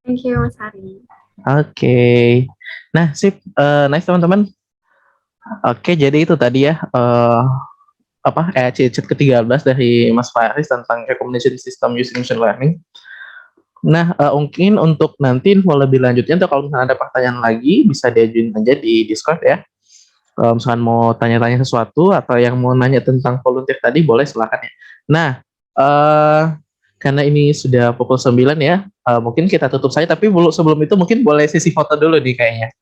Thank you Mas Hari. Oke. Nah, sip. Nice teman-teman. Oke, jadi itu tadi ya chat ke-13 dari Mas Faris tentang recommendation system using machine learning. Nah, mungkin untuk nanti info lebih lanjutnya, atau kalau misalnya ada pertanyaan lagi, bisa diajuin aja di Discord ya. Kalau misalkan mau tanya-tanya sesuatu atau yang mau nanya tentang volunteer tadi, boleh silakan ya. Nah, karena ini sudah pukul 9 ya, mungkin kita tutup saja, tapi sebelum itu mungkin boleh sesi foto dulu nih kayaknya.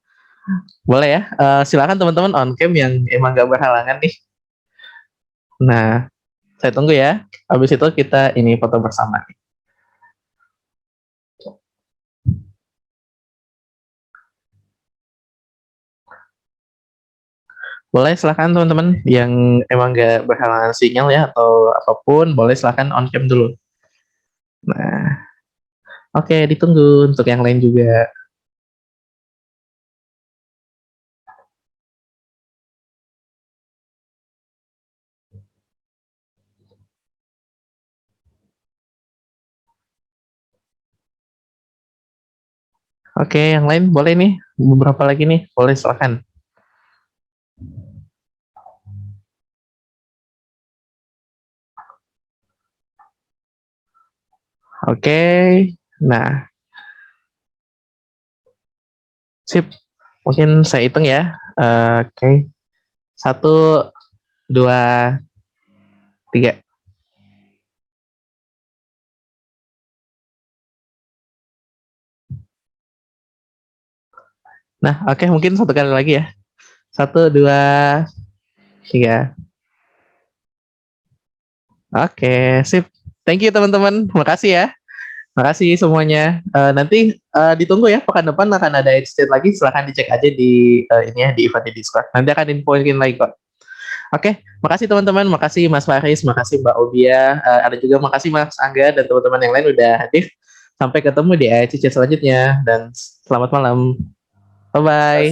Boleh ya, silakan teman-teman on cam yang emang gak berhalangan nih. Nah, saya tunggu ya. Habis itu kita ini foto bersama nih. Boleh silakan teman-teman yang emang gak berhalangan sinyal ya atau apapun, boleh silakan on cam dulu. Nah, oke, ditunggu untuk yang lain juga. Oke, yang lain boleh nih, beberapa lagi nih, boleh silakan. Oke, nah, sip, mungkin saya hitung ya. Oke, 1, 2, 3. Nah, oke, mungkin satu kali lagi ya. 1, 2, 3. Oke, sip. Thank you teman-teman, makasih ya. Makasih semuanya. Nanti ditunggu ya, pekan depan akan ada exchange lagi. Silahkan dicek aja di ini ya, di event di Discord. Nanti akan infoin lagi kok. Oke, makasih teman-teman, makasih Mas Faris, makasih Mbak Obia, ada juga makasih Mas Angga dan teman-teman yang lain udah hadir. Sampai ketemu di AICC selanjutnya dan selamat malam. Bye bye.